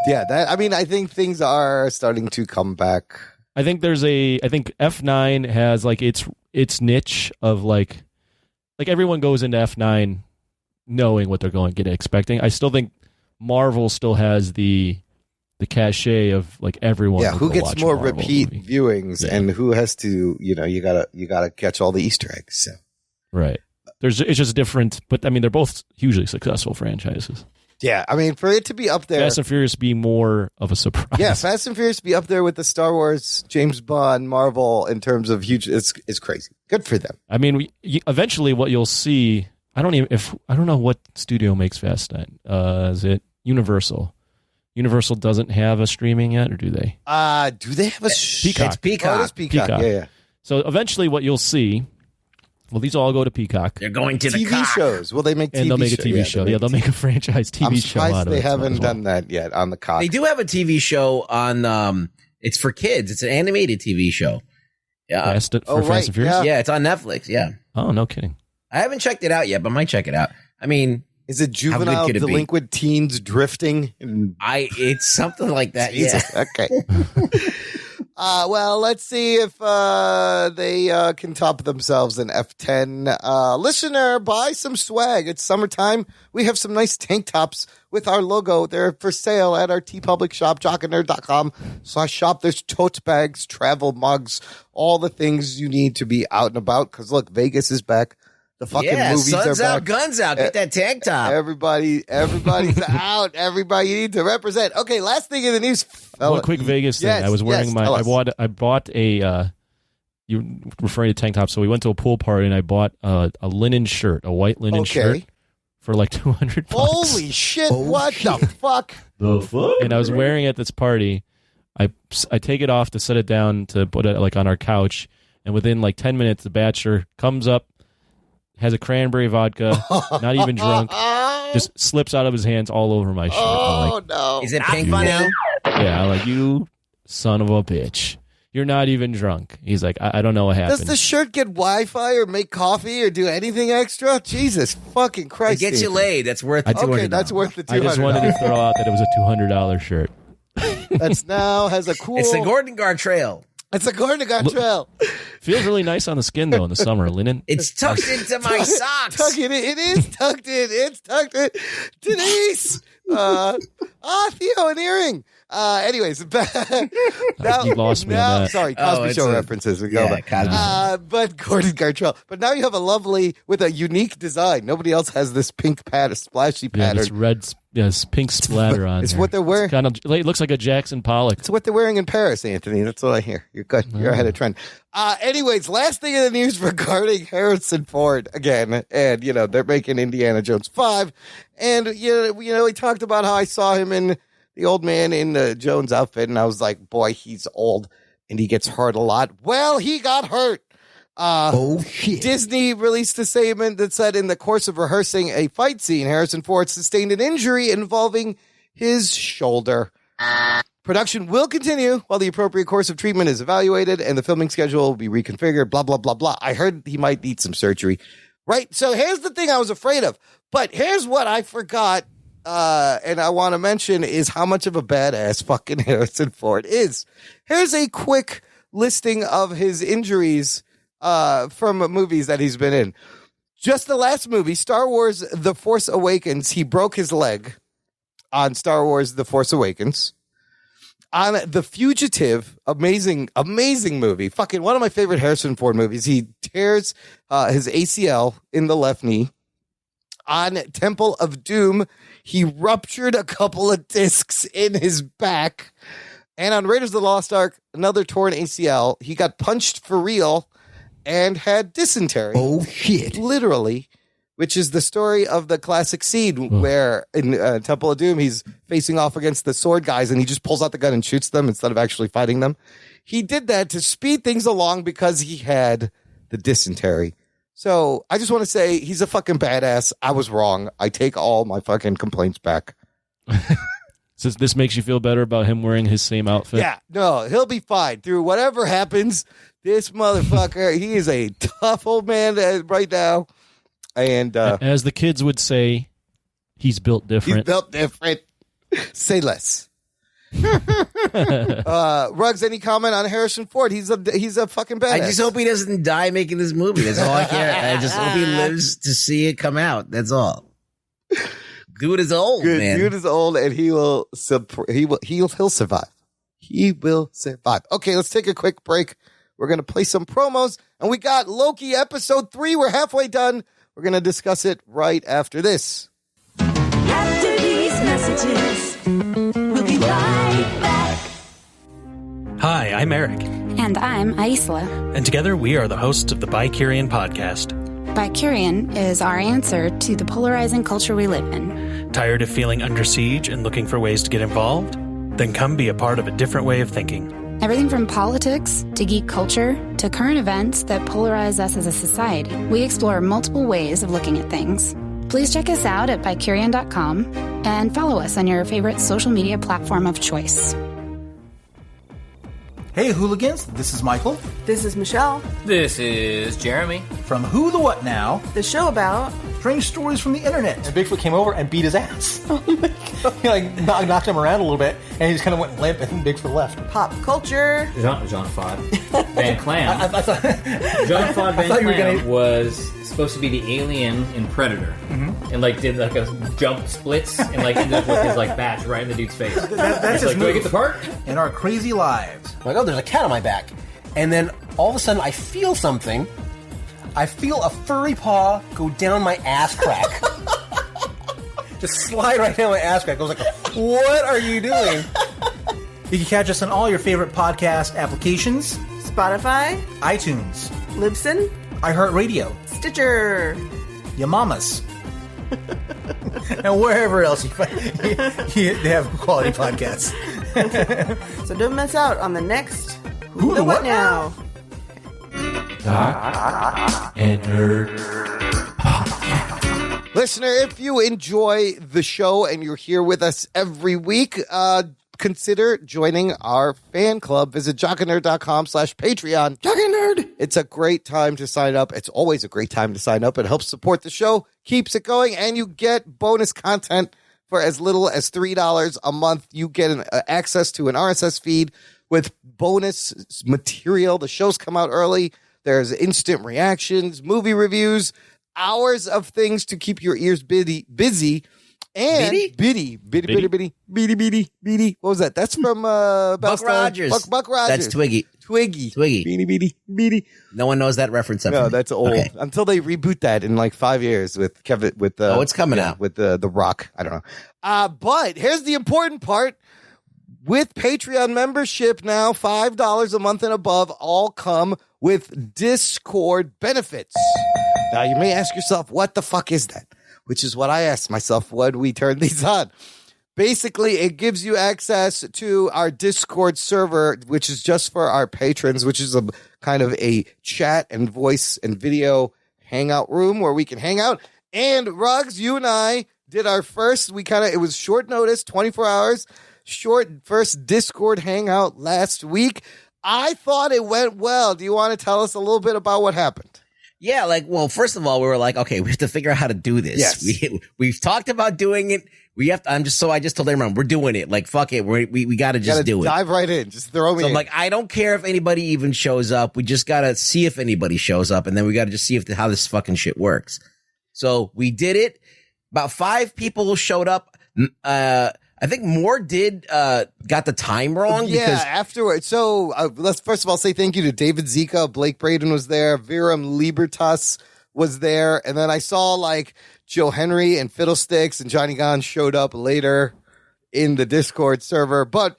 Yeah, I think things are starting to come back. I think F9 has like its niche of like everyone goes into F9 knowing what they're going to get expecting. I still think Marvel still has the cachet of like everyone. Yeah, will who go gets watch a more Marvel repeat movie. viewings Yeah. and who has to, you gotta catch all the Easter eggs. So. Right. It's just different, but I mean they're both hugely successful franchises. Yeah, I mean, for it to be up there. Fast and Furious being more of a surprise. Yeah, Fast and Furious to be up there with the Star Wars, James Bond, Marvel in terms of huge, it's crazy. Good for them. I mean, eventually what you'll see, I don't know what studio makes Fast 9. Is it Universal? Universal doesn't have a streaming yet, or do they? Do they have a Peacock. It's Peacock. Oh, it is Peacock. Peacock. Yeah. So eventually what you'll see, well, these all go to Peacock. They're going to the TV cock. shows. Will they make TV And they'll make a show? TV show. Yeah, they'll make a franchise TV I'm show surprised out of they it. haven't as well. done that yet on the cock. They do have a TV show on. It's for kids. It's an animated TV show. Yeah. Fast and right, Furious? Yeah, it's on Netflix. Yeah. Oh, no kidding. I haven't checked it out yet, but I might check it out. I mean, Is it How juvenile good could it be? delinquent teens drifting? it's something like that. Yeah. Jesus. Okay. Well, let's see if they can top themselves in F10. Listener, buy some swag. It's summertime. We have some nice tank tops with our logo. They're for sale at our TeePublic shop, jockandnerd.com/shop. There's tote bags, travel mugs, all the things you need to be out and about. Because look, Vegas is back. The fucking movies sun's are out, back. guns out. Get that tank top. Everybody's out. Everybody needs to represent. Okay, last thing in the news. One quick Vegas thing. Yes, I was wearing tell us. I bought a. You referring to tank top? So we went to a pool party and I bought a linen shirt, a white linen shirt, for like $200. Holy shit! What the fuck? The fuck? And I was wearing it at this party. I take it off to set it down to put it like on our couch, and within like 10 minutes, the bachelor comes up, has a cranberry vodka, not even drunk, just slips out of his hands all over my shirt. Oh no! Is it pink now? Yeah, I'm like, you son of a bitch. You're not even drunk. He's like, I don't know what happened. Does the shirt get Wi-Fi or make coffee or do anything extra? Jesus fucking Christ! It gets you laid. That's worth the $200. Okay, that's worth the $200. I just wanted to throw out that it was a $200 shirt. That's now has a cool. It's the Gordon Gartrell. It's a Gordon Gartrell. Feels really nice on the skin though in the summer. Linen. It's tucked into my socks. Tuck it in. It is tucked in. It's tucked in. Denise. Theo, an earring. Anyways, now, You lost me on that. Sorry, Cosby Show references. We go back. But Gordon Gartrell. But now you have a lovely, with a unique design. Nobody else has this pink pattern, splashy Yeah, pattern. this red, pink splatter on. It's there. what they're wearing. Kind of, it looks like a Jackson Pollock. It's what they're wearing in Paris, Anthony. That's what I hear. You're good. You're ahead of trend. Anyways, last thing in the news regarding Harrison Ford again, and they're making Indiana Jones 5, and we talked about how I saw him in the old man in the Jones outfit, and I was like, boy, he's old and he gets hurt a lot. Well, he got hurt. Shit. Disney released a statement that said in the course of rehearsing a fight scene, Harrison Ford sustained an injury involving his shoulder. Production will continue while the appropriate course of treatment is evaluated and the filming schedule will be reconfigured, blah, blah, blah, blah. I heard he might need some surgery, right? So here's the thing I was afraid of, but here's what I forgot, and I want to mention is how much of a badass fucking Harrison Ford is. Here's a quick listing of his injuries from movies that he's been in. Just the last movie, Star Wars The Force Awakens, he broke his leg on Star Wars The Force Awakens. On The Fugitive, amazing movie. Fucking one of my favorite Harrison Ford movies. He tears his ACL in the left knee. On Temple of Doom, he ruptured a couple of discs in his back. And on Raiders of the Lost Ark, another torn ACL. He got punched for real and had dysentery. Oh, shit. Literally. Which is the story of the classic scene where in Temple of Doom, he's facing off against the sword guys and he just pulls out the gun and shoots them instead of actually fighting them. He did that to speed things along because he had the dysentery. So I just want to say he's a fucking badass. I was wrong. I take all my fucking complaints back. So this makes you feel better about him wearing his same outfit? Yeah, no, he'll be fine. Through whatever happens, this motherfucker, he is a tough old man right now. And as the kids would say, he's built different. He's built different. Say less. Ruggs, any comment on Harrison Ford? He's a fucking badass. I just hope he doesn't die making this movie. That's all I care. I just hope he lives to see it come out. That's all. Dude is old, man. Dude is old, and he'll survive. He will survive. Okay, let's take a quick break. We're gonna play some promos, and we got Loki episode 3. We're halfway done. We're going to discuss it right after this. After these messages, we'll be right back. Hi, I'm Eric. And I'm Aisla. And together we are the hosts of the Bicurian podcast. Bicurian is our answer to the polarizing culture we live in. Tired of feeling under siege and looking for ways to get involved? Then come be a part of a different way of thinking. Everything from politics to geek culture to current events that polarize us as a society. We explore multiple ways of looking at things. Please check us out at bicurian.com and follow us on your favorite social media platform of choice. Hey, hooligans, this is Michael. This is Michelle. This is Jeremy. From Who the What Now? The show about strange stories from the internet. And Bigfoot came over and beat his ass. Oh my God. He knocked him around a little bit, and he just kind of went limp, and Bigfoot left. Pop culture. Jean Fod Van Clam. Jean Fod Van Clam was supposed to be the alien in Predator, and did a jump splits and ended up with his batch right in the dude's face. That's his move. Do I get the part? In our crazy lives. I'm like, oh, there's a cat on my back, and then all of a sudden I feel something. I feel a furry paw go down my ass crack. Just slide right down my ass crack. I was like, what are you doing? You can catch us on all your favorite podcast applications. Spotify, iTunes, Libsyn, iHeartRadio, Stitcher, your mamas. And wherever else you find they have quality podcasts. So don't miss out on the next Who the What Now? Doc and Nerd. Listener, if you enjoy the show and you're here with us every week, consider joining our fan club. Visit jockandnerd.com/Patreon. Jock and Nerd. It's a great time to sign up. It's always a great time to sign up. It helps support the show, keeps it going, and you get bonus content for as little as $3 a month. You get access to an RSS feed with bonus material. The shows come out early. There's instant reactions, movie reviews, hours of things to keep your ears busy. And Biddy. What was that? That's from Buck Rogers. Buck Rogers. That's Twiggy. Beady. No one knows that reference. No, that's old. Okay. Until they reboot that in like 5 years with Kevin. It's coming out with the Rock. I don't know. But here's the important part. With Patreon membership now, $5 a month and above, all come with Discord benefits. Now, you may ask yourself, what the fuck is that? Which is what I asked myself when we turned these on. Basically, it gives you access to our Discord server, which is just for our patrons, which is a kind of a chat and voice and video hangout room where we can hang out. And Ruggs, you and I did our first, it was short notice, 24 hours, first Discord hangout last week. I thought it went well. Do you want to tell us a little bit about what happened? Yeah, first of all, we were like, okay, we have to figure out how to do this. Yes. We've talked about doing it. We have to, I just told everyone, we're doing it. Like, fuck it. We got to just do it. Dive right in. Just throw me in. I'm like, I don't care if anybody even shows up. We just got to see if anybody shows up. And then we got to just see how this fucking shit works. So we did it. About 5 people showed up. I think more got the time wrong. Yeah, afterwards. So let's first of all say thank you to David Zika. Blake Braden was there. Viram Libertas was there. And then I saw Joe Henry and Fiddlesticks and Johnny Gon showed up later in the Discord server. But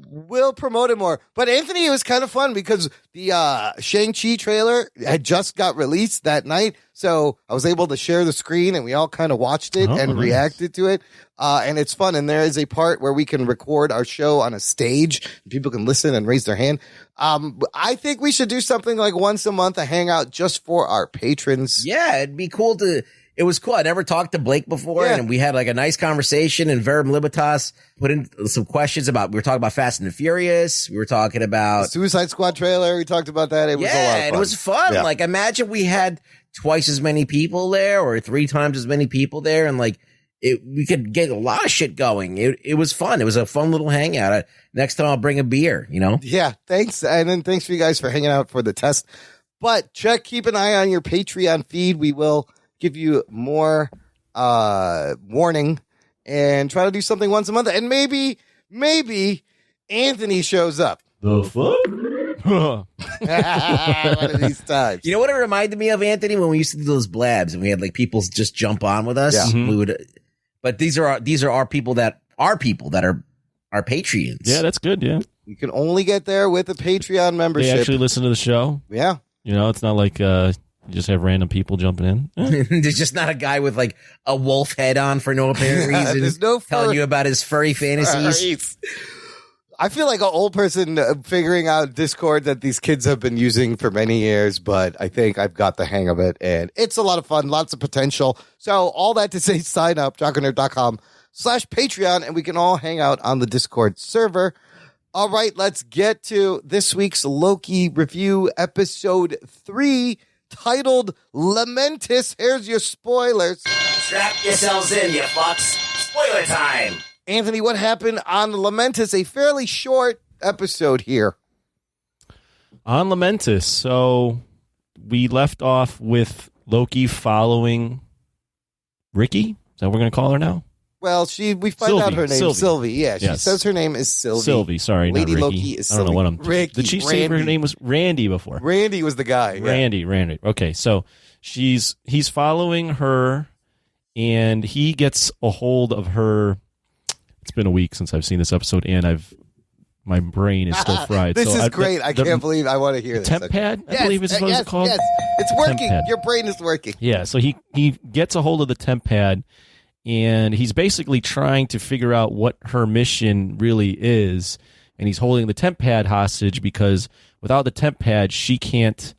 we'll promote it more. But Anthony, it was kind of fun because the Shang-Chi trailer had just got released that night. So I was able to share the screen and we all kind of watched it and reacted to it. And it's fun. And there is a part where we can record our show on a stage. People can listen and raise their hand. I think we should do something like once a month, a hangout just for our patrons. Yeah, it'd be cool it was cool. I never talked to Blake before, and we had a nice conversation, and Verum Libertas put in some questions we were talking about Fast and the Furious. We were talking about the Suicide Squad trailer. We talked about that. It was a lot of fun. It was fun. Yeah. Imagine we had twice as many people there or 3 times as many people there, and we could get a lot of shit going. It was fun. It was a fun little hangout. Next time I'll bring a beer, Yeah, thanks. And then thanks for you guys for hanging out for the test. But keep an eye on your Patreon feed. We will give you more warning and try to do something once a month. And maybe Anthony shows up. The fuck? One of these times. You know what it reminded me of, Anthony? When we used to do those blabs and we had people just jump on with us. Yeah. We would, but these are our people that are our Patreons. Yeah, that's good. Yeah. You can only get there with a Patreon membership. They actually listen to the show. Yeah. It's not like you just have random people jumping in. There's just not a guy with a wolf head on for no apparent reason. There's no telling you about his furry fantasies. I feel like an old person figuring out Discord that these kids have been using for many years, but I think I've got the hang of it, and it's a lot of fun, lots of potential. So all that to say, sign up, jockandnerd.com/Patreon, and we can all hang out on the Discord server. All right, let's get to this week's Loki review, episode 3, titled Lamentis. Here's your spoilers. Strap yourselves in, you fucks. Spoiler time. Anthony, what happened on Lamentis? A fairly short episode here. On Lamentis, so we left off with Loki following Ricky. Is that what we're going to call her now? Well, we find out her name is Sylvie. Yeah, she Yes. says her name is Sylvie. Sylvie, sorry, Lady not Ricky. Loki is I don't know Sylvie. what I'm. Ricky, Did she say her name was Randy before? Randy was the guy. Yeah. Randy. Okay, so he's following her, and he gets a hold of her. It's been a week since I've seen this episode, and my brain is still fried. This so is great. I can't believe I want to hear this. Temp pad, I believe is what it's called. Yes, it's working. Temp pad. Your brain is working. Yeah, so he gets a hold of the temp pad, and he's basically trying to figure out what her mission really is, and he's holding the temp pad hostage because without the temp pad, she can't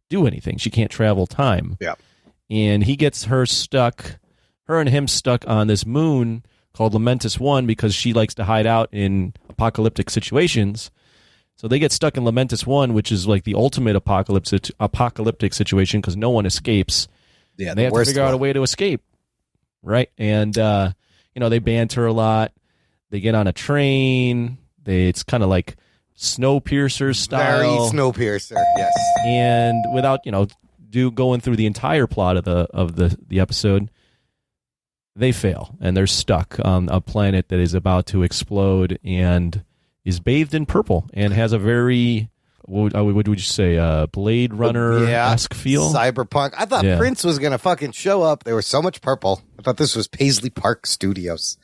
do anything. She can't travel time. Yeah. And he gets her and him stuck on this moon called Lamentus 1 because she likes to hide out in apocalyptic situations. So they get stuck in Lamentus 1, which is like the ultimate apocalyptic situation because no one escapes. Yeah, and they have to figure out a way to escape. Right? And, they banter a lot. They get on a train. It's kind of like Snowpiercer style. Very Snowpiercer, yes. And without, going through the entire plot of the episode, they fail, and they're stuck on a planet that is about to explode and is bathed in purple and has a very, what would you say, Blade Runner-esque feel? Cyberpunk. I thought Prince was going to fucking show up. There was so much purple. I thought this was Paisley Park Studios.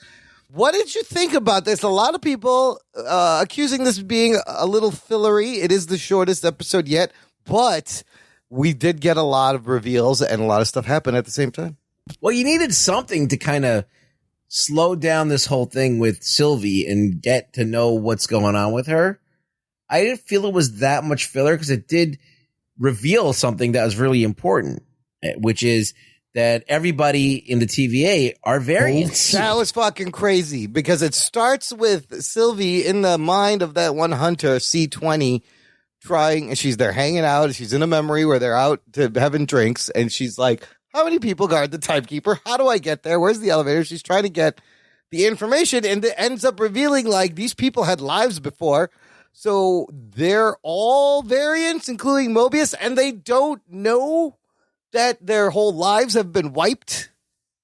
What did you think about this? A lot of people accusing this of being a little fillery. It is the shortest episode yet, but we did get a lot of reveals and a lot of stuff happened at the same time. Well, you needed something to kind of slow down this whole thing with Sylvie and get to know what's going on with her. I didn't feel it was that much filler because it did reveal something that was really important, which is that everybody in the TVA are variants. That was fucking crazy because it starts with Sylvie in the mind of that one hunter, C20, and she's there hanging out. She's in a memory where they're out to having drinks, and she's like, how many people guard the timekeeper? How do I get there? Where's the elevator? She's trying to get the information, and it ends up revealing like these people had lives before. So they're all variants, including Mobius, and they don't know that their whole lives have been wiped.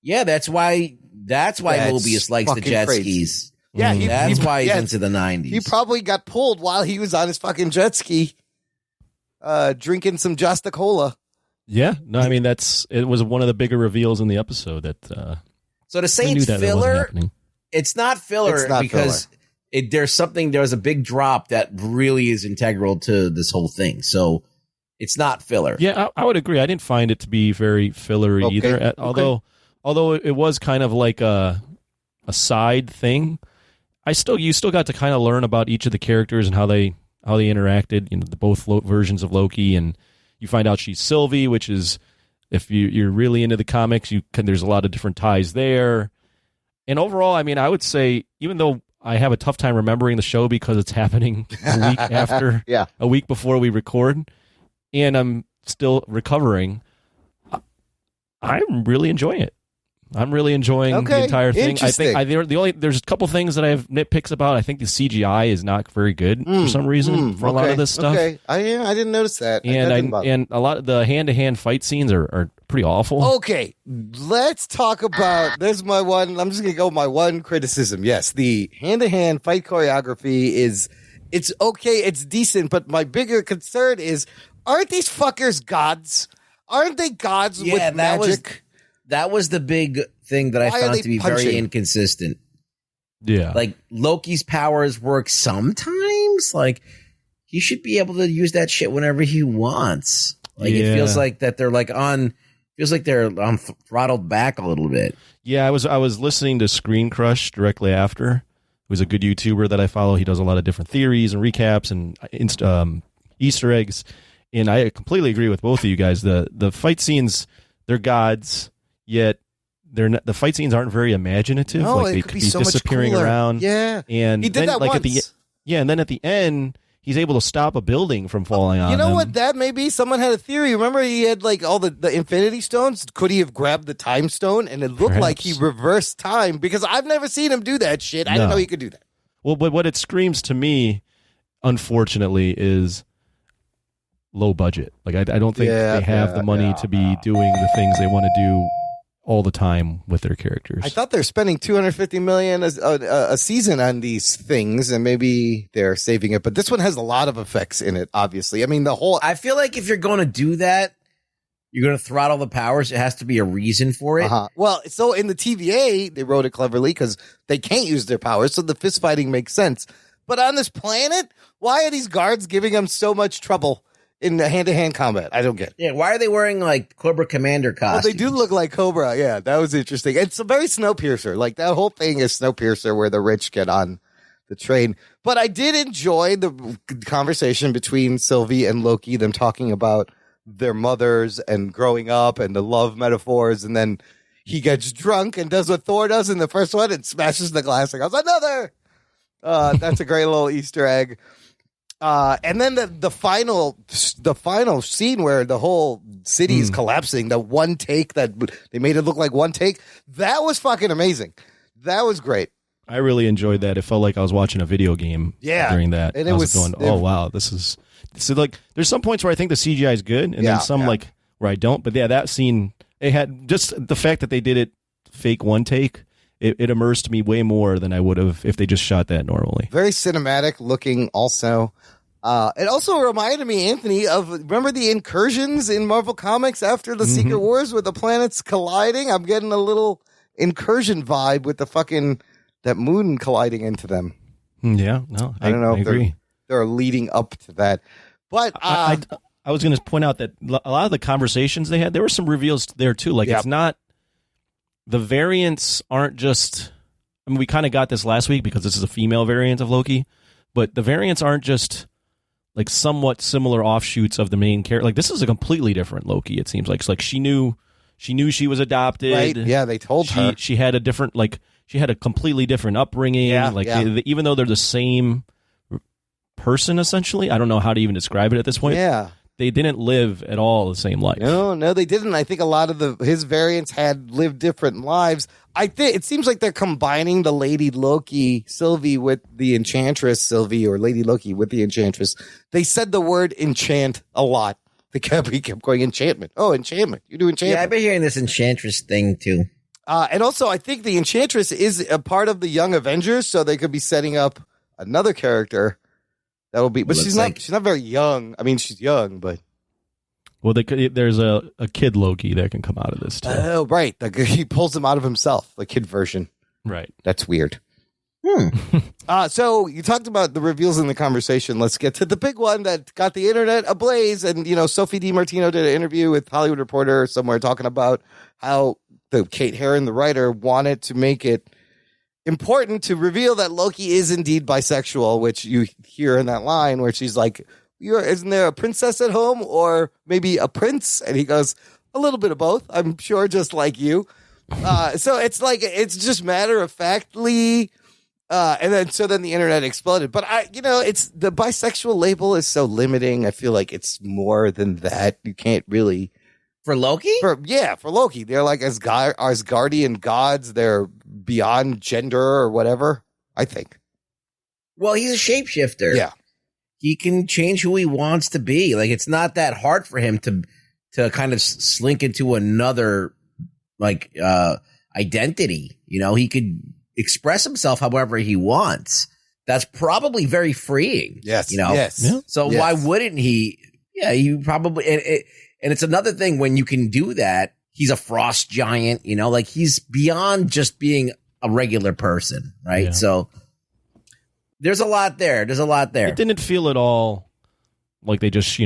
Yeah, that's why Mobius likes the jet skis. Yeah, that's why he's into the 90s. He probably got pulled while he was on his fucking jet ski, drinking some Josta Cola. Yeah, no, I mean it was one of the bigger reveals in the episode that. So to say it's filler, it's not filler because filler. There's a big drop that really is integral to this whole thing. So it's not filler. Yeah, I would agree. I didn't find it to be very fillery either. Although it was kind of like a side thing. You still got to kind of learn about each of the characters and how they interacted. Both versions of Loki, and you find out she's Sylvie, which is, if you're really into the comics, there's a lot of different ties there. And overall, I mean, I would say, even though I have a tough time remembering the show because it's happening a week after, a week before we record, and I'm still recovering, I'm really enjoying it. I'm really enjoying the entire thing. I think there's a couple things that I have nitpicks about. I think the CGI is not very good for some reason for a lot of this stuff. Okay, I didn't notice that. And a lot of the hand-to-hand fight scenes are pretty awful. Okay, let's talk about. There's my one. I'm just gonna go with my one criticism. Yes, the hand-to-hand fight choreography it's okay. It's decent, but my bigger concern is, aren't these fuckers gods? Aren't they gods with magic? That was the big thing that I found to be very inconsistent. Yeah. Like, Loki's powers work sometimes. Like, he should be able to use that shit whenever he wants. Like, it feels like that they're on throttled back a little bit. Yeah, I was listening to Screen Crush directly after. Who's a good YouTuber that I follow. He does a lot of different theories and recaps and Easter eggs. And I completely agree with both of you guys. The fight scenes, they're gods. Yet the fight scenes aren't very imaginative. No, like they could could be so disappearing around. Yeah, and he did that once. And then at the end, he's able to stop a building from falling on. You know them. what? That may be. Someone had a theory. Remember, he had like all the Infinity Stones. Could he have grabbed the Time Stone and it looked like he reversed time? Because I've never seen him do that shit. I didn't know he could do that. Well, but what it screams to me, unfortunately, is low budget. Like I don't think they have the money to be doing the things they want to do all the time with their characters. I thought they're spending $250 million a season on these things, and maybe they're saving it. But this one has a lot of effects in it. Obviously, I mean I feel like if you're going to do that, you're going to throttle the powers. It has to be a reason for it. Uh-huh. Well, so in the TVA, they wrote it cleverly because they can't use their powers, so the fist fighting makes sense. But on this planet, why are these guards giving them so much trouble in hand-to-hand combat? I don't get it. Yeah, why are they wearing like Cobra Commander costumes? Well, they do look like Cobra. Yeah, that was interesting. It's a very Snowpiercer. Like that whole thing is Snowpiercer, where the rich get on the train. But I did enjoy the conversation between Sylvie and Loki, them talking about their mothers and growing up and the love metaphors, and then he gets drunk and does what Thor does in the first one and smashes the glass and goes, another. That's a great little Easter egg. And then the final scene where the whole city is collapsing, the one take that they made it look like one take, that was fucking amazing. That was great. I really enjoyed that. It felt like I was watching a video game during that. And I was going, oh wow, this is like, there's some points where I think the CGI is good, and then some like where I don't. But yeah, that scene, it had just the fact that they did it fake one take. It immersed me way more than I would have if they just shot that normally. Very cinematic looking also. It also reminded me, Anthony, of, remember the incursions in Marvel Comics after the Secret Wars with the planets colliding? I'm getting a little incursion vibe with that moon colliding into them. Yeah, no, I don't know I if agree. They're leading up to that. But I was going to point out that a lot of the conversations they had, there were some reveals there too. Like it's not, the variants aren't just, I mean, we kind of got this last week because this is a female variant of Loki, but the variants aren't just like somewhat similar offshoots of the main character. Like this is a completely different Loki. It seems like, she knew she was adopted. Right. Yeah. They told her she had a different, she had a completely different upbringing. Even though they're the same person, essentially, I don't know how to even describe it at this point. Yeah. They didn't live at all the same life. No, they didn't. I think a lot of his variants had lived different lives. I think it seems like they're combining the Lady Loki Sylvie with the Enchantress Sylvie, or Lady Loki with the Enchantress. They said the word enchant a lot. He kept going enchantment. Oh, enchantment. You do enchantment. Yeah, I've been hearing this Enchantress thing too. And also, I think the Enchantress is a part of the Young Avengers, so they could be setting up another character. That will be, but she's not very young. I mean, she's young, but there's a kid Loki that can come out of this too. Oh, right. He pulls him out of himself, the kid version. Right. That's weird. So you talked about the reveals in the conversation. Let's get to the big one that got the internet ablaze. And, Sophie DiMartino did an interview with Hollywood Reporter somewhere talking about how Kate Herron, the writer, wanted to make it important to reveal that Loki is indeed bisexual, which you hear in that line where she's like, isn't there a princess at home or maybe a prince? And he goes, a little bit of both, I'm sure, just like you. So it's just matter of factly. And then the internet exploded. But it's the bisexual label is so limiting. I feel like it's more than that. You can't really. For Loki? For Loki. They're like Asgardian gods. They're beyond gender or whatever, I think. Well, he's a shapeshifter. Yeah. He can change who he wants to be. Like, it's not that hard for him to kind of slink into another, identity. He could express himself however he wants. That's probably very freeing. Yes. Yes. Yeah. So why wouldn't he? Yeah, he probably, and it's another thing when you can do that. He's a frost giant, he's beyond just being a regular person, right? Yeah. So there's a lot there. It didn't feel at all like they just,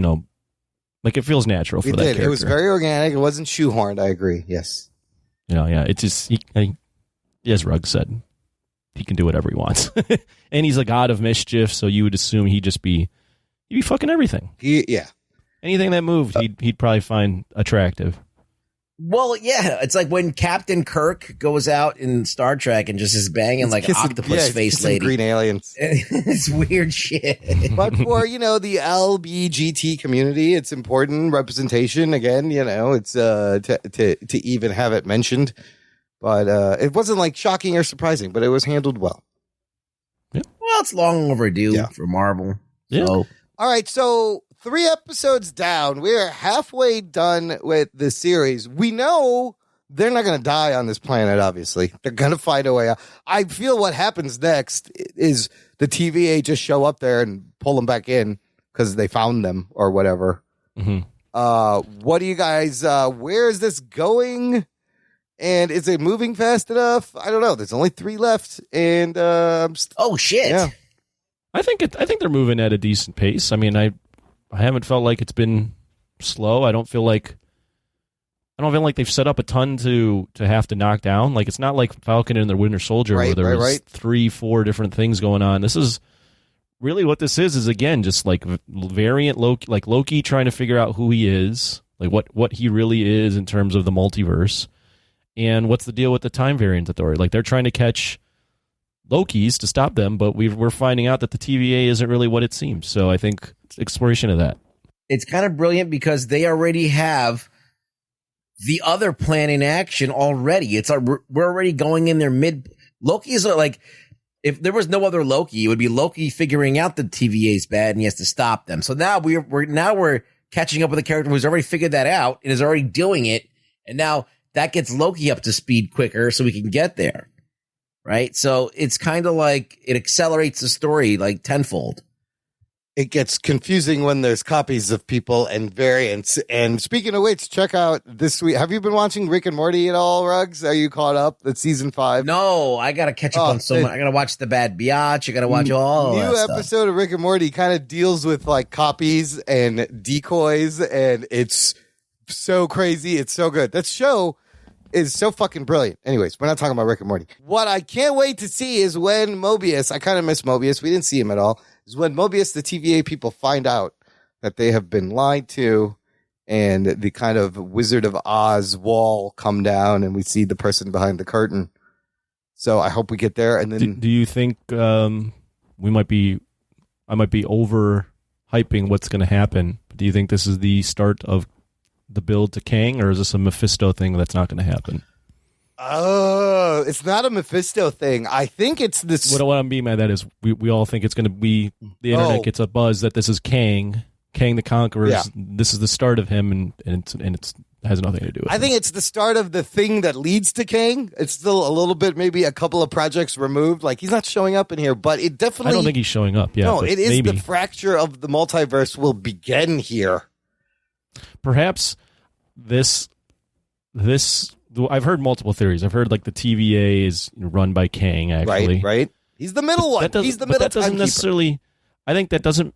like it feels natural for that character. It was very organic. It wasn't shoehorned. I agree. Yes. It's just, as Rugg said, he can do whatever he wants. And he's a god of mischief, so you would assume he'd be fucking everything. Yeah. Anything that moved, he'd probably find attractive. Well, yeah, it's like when Captain Kirk goes out in Star Trek and just is banging like an octopus face lady. Green aliens. It's weird shit. But for, the LBGT community, it's important representation. Again, it's to even have it mentioned. But it wasn't like shocking or surprising, but it was handled well. Yeah. Well, it's long overdue for Marvel. Yeah. So. All right, so 3 episodes down, we are halfway done with the series. We know they're not going to die on this planet, obviously. They're going to find a way out. I feel what happens next is the TVA just show up there and pull them back in because they found them or whatever. What do you guys, where is this going? And is it moving fast enough? I don't know. There's only 3 left. And, oh, shit. Yeah. I think they're moving at a decent pace. I mean, I haven't felt like it's been slow. I don't feel like they've set up a ton to have to knock down. Like, it's not like Falcon and the Winter Soldier where there was 3-4 different things going on. This is really what this is again just like variant Loki, like Loki trying to figure out who he is, like what he really is in terms of the multiverse, and what's the deal with the Time Variant Authority. Like, they're trying to catch Lokis to stop them, but we're finding out that the TVA isn't really what it seems. So I think it's exploration of that. It's kind of brilliant because they already have the other plan in action already. We're already going in their mid. Loki is like, if there was no other Loki, it would be Loki figuring out the TVA is bad and he has to stop them. So now we're catching up with a character who's already figured that out and is already doing it, and now that gets Loki up to speed quicker so we can get there. Right? So it's kind of like it accelerates the story like tenfold. It gets confusing when there's copies of people and variants. And speaking of which, check out this week. Have you been watching Rick and Morty at all, Ruggs? Are you caught up? That's season 5. No, I got to catch up on so much. I got to watch The Bad Biatch. I got to watch all new that episode stuff. of Rick and Morty kind of deals with like copies and decoys, and it's so crazy. It's so good. That show is so fucking brilliant. Anyways, we're not talking about Rick and Morty. What I can't wait to see is when Mobius, I kind of miss Mobius. We didn't see him at all. Is when Mobius, the TVA people, find out that they have been lied to, and the kind of Wizard of Oz wall come down, and we see the person behind the curtain. So I hope we get there. And then, do you think I might be over hyping what's going to happen? Do you think this is the start of the build to Kang, or is this a Mephisto thing that's not going to happen? Oh, it's not a Mephisto thing. I think it's this. What I mean by that is we all think it's going to be, the internet gets a buzz that this is Kang the Conqueror. Yeah. This is the start of him, and it has nothing to do with it. I think it's the start of the thing that leads to Kang. It's still a little bit, maybe a couple of projects removed. Like, he's not showing up in here, but it definitely. I don't think he's showing up. Yeah, no, it is maybe. The fracture of the multiverse will begin here. Perhaps this I've heard multiple theories. I've heard like the TVA is run by Kang, actually. Right. He's the middle one. He's the middle. That doesn't necessarily. I think that doesn't.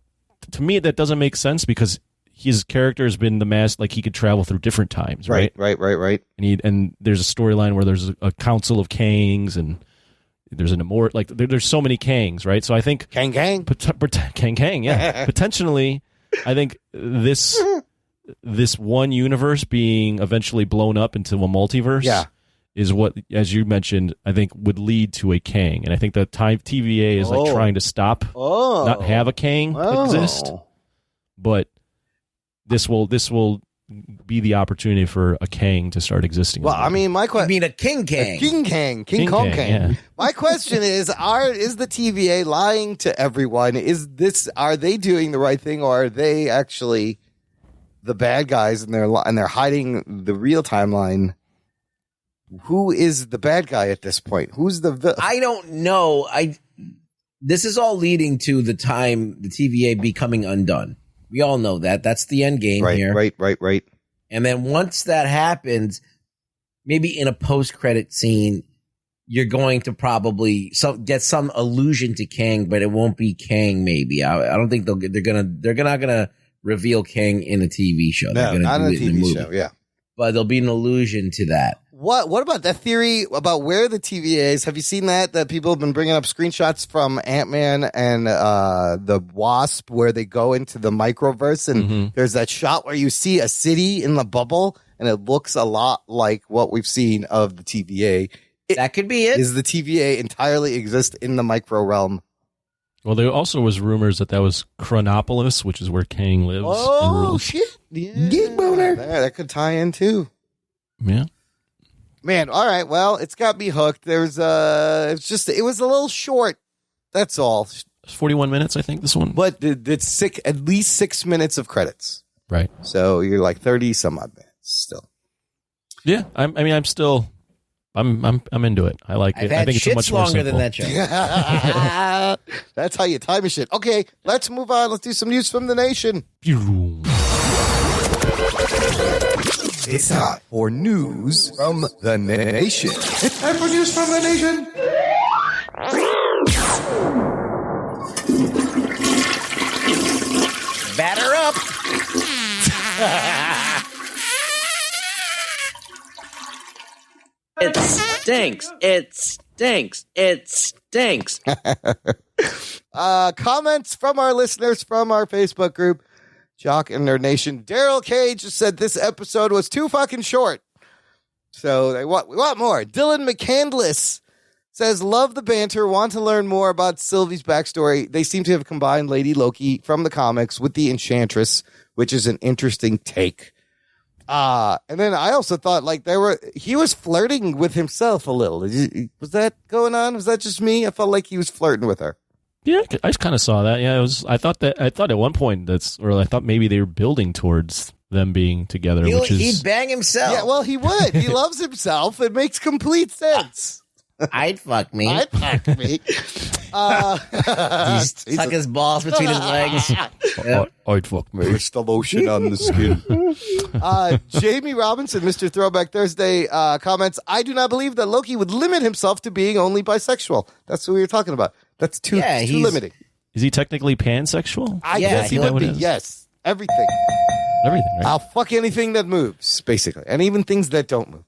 To me, that doesn't make sense because his character has been the mask. Like, he could travel through different times, right? Right. And there's a storyline where there's a council of Kangs, and there's an immortal. Like, there's so many Kangs, right? So I think Kang. Kang, yeah. Potentially, I think this one universe being eventually blown up into a multiverse is what, as you mentioned, I think would lead to a Kang. And I think the TVA is like trying to stop, not have a Kang exist. But this will be the opportunity for a Kang to start existing. Well, I mean, my question. You mean a King Kang? King Kong Kang. Yeah. My question is the TVA lying to everyone? Are they doing the right thing, or are they actually the bad guys, and they're hiding the real timeline? Who is the bad guy at this point? Who's the I don't know. This is all leading to the time the TVA becoming undone. We all know that. That's the end game here. Right. And then once that happens, maybe in a post-credit scene, you're going to probably get some allusion to Kang, but it won't be Kang. Maybe I don't think they're not gonna reveal Kang in a TV show. No, not in a TV show. Yeah, but there'll be an allusion to that. What about that theory about where the TVA is? Have you seen that people have been bringing up screenshots from Ant-Man and the Wasp where they go into the microverse, and there's that shot where you see a city in the bubble, and it looks a lot like what we've seen of the TVA. That could be it. Is the TVA entirely exist in the micro realm? Well, there also was rumors that was Chronopolis, which is where Kang lives. Oh, shit. Yeah. Geek boner. That could tie in, too. Yeah. Man, all right. Well, it's got me hooked. It was a little short. That's all. It's 41 minutes, I think, this one. But it's at least 6 minutes of credits. Right. So you're like 30 some odd minutes still. Yeah, I'm into it. I like it. I think it's much more longer simple. than that show. That's how you time a shit. Okay, let's move on. Let's do some news from the nation. It's time for news from the nation. It's time for news from the nation. Batter up. It stinks. It stinks. It stinks. Comments from our listeners from our Facebook group, Jock and Nerd Nation. Daryl Cage said this episode was too fucking short. So we want more. Dylan McCandless says, love the banter, want to learn more about Sylvie's backstory. They seem to have combined Lady Loki from the comics with the Enchantress, which is an interesting take. And then I also thought he was flirting with himself a little. Was that going on? Was that just me? I felt like he was flirting with her. Yeah, I just kind of saw that. Yeah, I thought at one point I thought maybe they were building towards them being together. He'd bang himself. Yeah, well, he would. He loves himself. It makes complete sense. I'd fuck me. I'd fuck me. Tuck his balls between his legs. Yep. I'd fuck me. Push the lotion on the skin. Jamie Robinson, Mr. Throwback Thursday, comments, I do not believe that Loki would limit himself to being only bisexual. That's what we were talking about. That's too limiting. Is he technically pansexual? I guess he would be. Yes. Everything. Everything, right? I'll fuck anything that moves, basically. And even things that don't move.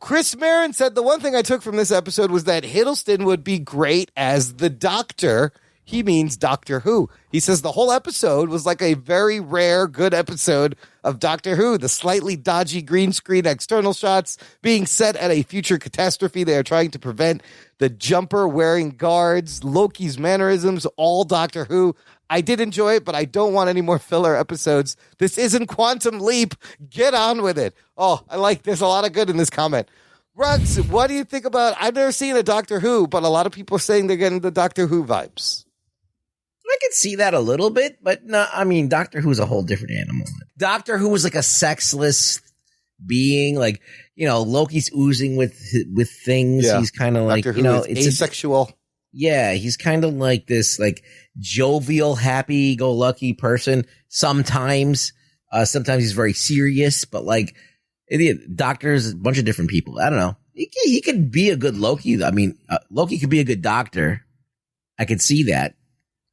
Chris Marin said the one thing I took from this episode was that Hiddleston would be great as the Doctor. He means Doctor Who. He says the whole episode was like a very rare, good episode of Doctor Who. The slightly dodgy green screen external shots being set at a future catastrophe they are trying to prevent. The jumper wearing guards, Loki's mannerisms, all Doctor Who. I did enjoy it, but I don't want any more filler episodes. This isn't Quantum Leap. Get on with it. Oh, there's a lot of good in this comment. Ruggs, what do you think about, I've never seen a Doctor Who, but a lot of people are saying they're getting the Doctor Who vibes. I could see that a little bit, but no, I mean, Doctor Who's a whole different animal. Doctor Who was like a sexless being, Loki's oozing with things. Yeah. He's kind of like, Doctor Who is asexual. Yeah, he's kind of like this, jovial, happy-go-lucky person. Sometimes he's very serious, but Doctor's a bunch of different people. I don't know. He could be a good Loki. I mean, Loki could be a good Doctor. I could see that.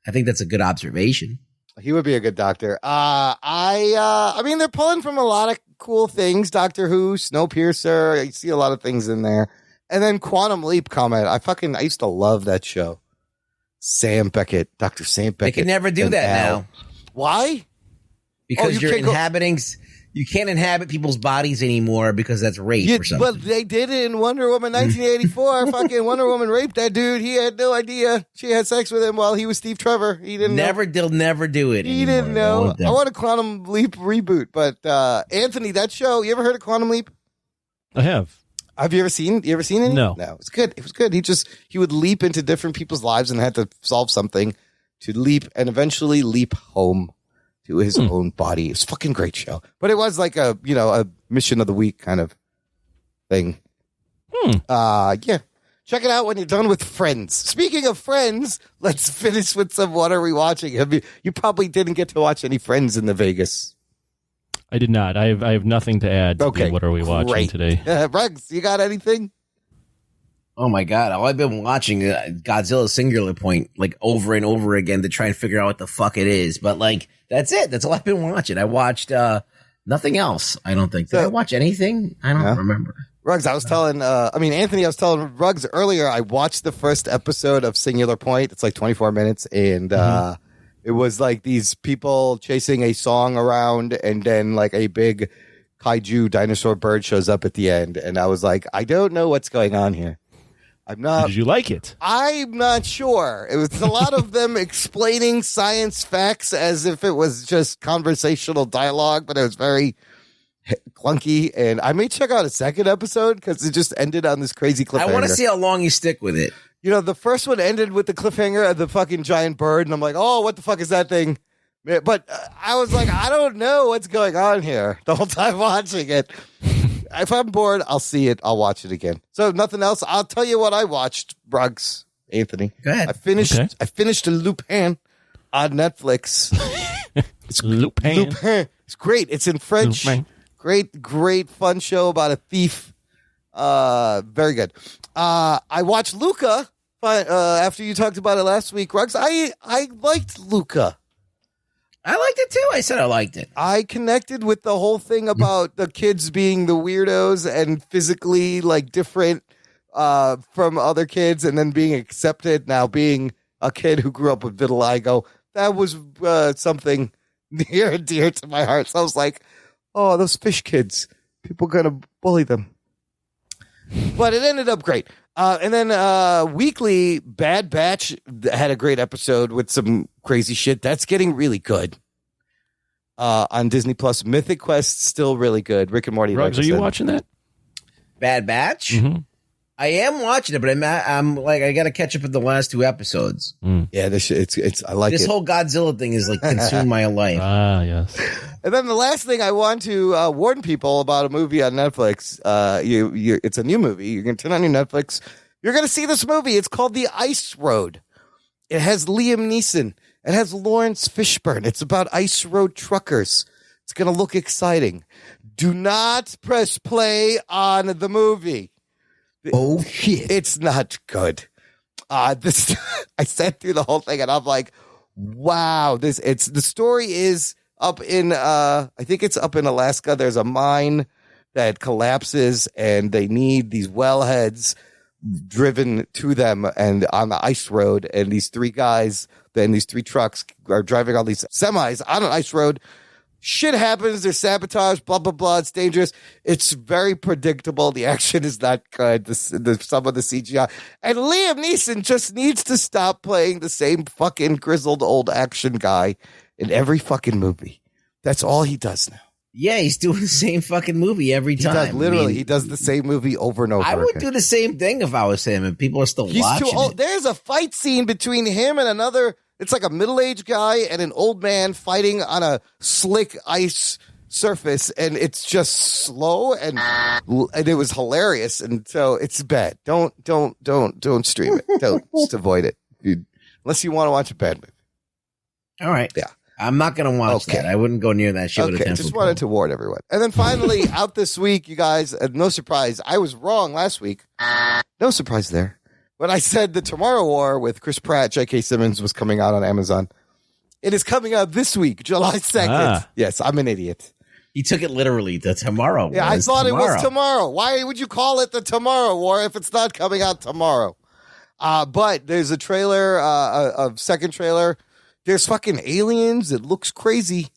I think that's a good observation. He would be a good Doctor. I mean, they're pulling from a lot of cool things. Doctor Who, Snowpiercer. I see a lot of things in there. And then Quantum Leap comment. I used to love that show. Sam Beckett, Dr. Sam Beckett. They can never do that now. Why? Because you can't inhabit people's bodies anymore because that's rape or something. Well, they did it in Wonder Woman 1984. Fucking Wonder Woman raped that dude. He had no idea she had sex with him while he was Steve Trevor. He didn't know. They'll never do it He didn't know. I want a Quantum Leap reboot. But Anthony, that show, you ever heard of Quantum Leap? I have. Have you ever seen any? No. It's good. It was good. He would leap into different people's lives and had to solve something to leap and eventually leap home to his own body. It's a fucking great show. But it was like a mission of the week kind of thing. Yeah. Check it out when you're done with Friends. Speaking of Friends, let's finish with some What Are We Watching? You probably didn't get to watch any Friends in the Vegas. I did not. I have nothing to add. Okay. What Are We Watching today? Rex, you got anything? Oh my God. All I've been watching Godzilla Singular Point over and over again to try and figure out what the fuck it is. But that's it. That's all I've been watching. I watched nothing else, I don't think. Did I watch anything? I don't remember. Ruggs, Anthony, I was telling Ruggs earlier, I watched the first episode of Singular Point. It's 24 minutes. And it was these people chasing a song around and then a big kaiju dinosaur bird shows up at the end. And I was like, I don't know what's going on here. Did you like it? I'm not sure. It was a lot of them explaining science facts as if it was just conversational dialogue, but it was very clunky. And I may check out a second episode because it just ended on this crazy cliffhanger. I want to see how long you stick with it. The first one ended with the cliffhanger of the fucking giant bird, and I'm like, oh, what the fuck is that thing? But I was like, I don't know what's going on here the whole time watching it. If I'm bored, I'll see it. I'll watch it again. So nothing else. I'll tell you what I watched, Bruggs, Anthony. Go ahead. I finished Lupin on Netflix. It's Lupin. It's great. It's in French. Lupin. Great fun show about a thief. Very good. I watched Luca after you talked about it last week, Ruggs. I liked Luca. I liked it too. I said I liked it. I connected with the whole thing about the kids being the weirdos and physically like different from other kids, and then being accepted. Now being a kid who grew up with vitiligo, that was something near and dear to my heart. So I was like, oh, those fish kids, people gonna bully them. But it ended up great. And then weekly, Bad Batch had a great episode with some crazy shit. That's getting really good on Disney Plus. Mythic Quest still really good. Rick and Morty. Ruggs, are you watching that? Bad Batch? Mm-hmm. I am watching it, but I'm like, I got to catch up with the last 2 episodes. Yeah, this it's I like this it. whole Godzilla thing is like consumed my life. Ah, yes. And then the last thing I want to warn people about a movie on Netflix. It's a new movie. You're going to turn on your Netflix. You're going to see this movie. It's called The Ice Road. It has Liam Neeson. It has Lawrence Fishburne. It's about ice road truckers. It's going to look exciting. Do not press play on the movie. Oh, shit. It's not good. I sat through the whole thing and I'm like, wow, the story is up in, I think it's up in Alaska. There's a mine that collapses and they need these wellheads driven to them and on the ice road. And these 3 guys, then these 3 trucks are driving all these semis on an ice road. Shit happens. There's sabotage, blah, blah, blah. It's dangerous. It's very predictable. The action is not good. Some of the CGI. And Liam Neeson just needs to stop playing the same fucking grizzled old action guy in every fucking movie. That's all he does now. Yeah, he's doing the same fucking movie every time. He does the same movie over and over. I would do the same thing if I was him, and people are still watching. He's too old. There's a fight scene between him and another. It's like a middle-aged guy and an old man fighting on a slick ice surface, and it's just slow and it was hilarious. And so it's bad. Don't stream it. Just avoid it, unless you want to watch a bad movie. All right. Yeah. I'm not going to watch that. I wouldn't go near that shit. Okay, just wanted to warn everyone. And then finally, out this week, you guys, no surprise, I was wrong last week. No surprise there. When I said The Tomorrow War with Chris Pratt, J.K. Simmons was coming out on Amazon. It is coming out this week, July 2nd. Yes, I'm an idiot. He took it literally, The Tomorrow War. Yeah, I thought it was tomorrow. Why would you call it The Tomorrow War if it's not coming out tomorrow? But there's a trailer, a second trailer. There's fucking aliens. It looks crazy.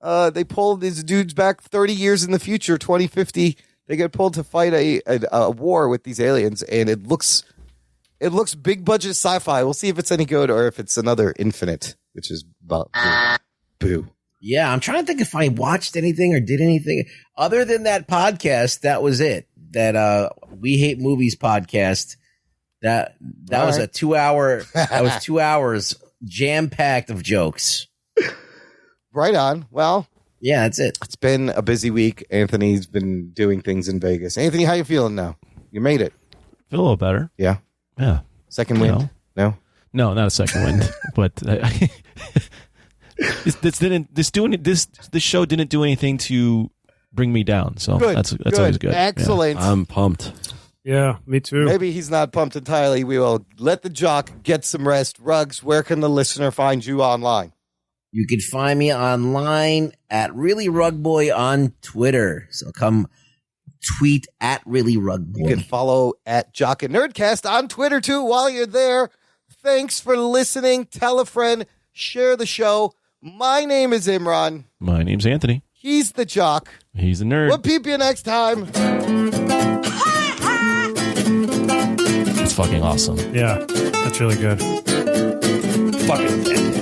They pulled these dudes back 30 years in the future, 2050. They get pulled to fight a war with these aliens, and it looks big budget sci-fi. We'll see if it's any good or if it's another Infinite, which is about boo. Yeah, I'm trying to think if I watched anything or did anything other than that podcast. That was it. That We Hate Movies podcast. That was a 2-hour. That was 2 hours. Jam-packed of jokes. Right on. Well, yeah, that's it. It's been a busy week. Anthony's been doing things in Vegas. Anthony, how you feeling now? You made it. Feel a little better. Yeah. Yeah. Second wind? No, not a second wind. But this show didn't do anything to bring me down. So good. That's always good. Excellent. Yeah. I'm pumped. Yeah, me too. Maybe he's not pumped entirely. We will let the jock get some rest. Ruggs, where can the listener find you online? You can find me online at ReallyRugBoy on Twitter. So come tweet at ReallyRugBoy. You can follow at Jock and Nerdcast on Twitter too while you're there. Thanks for listening. Tell a friend. Share the show. My name is Imran. My name's Anthony. He's the jock. He's a nerd. We'll peep you next time. It's fucking awesome. Yeah, that's really good. Fucking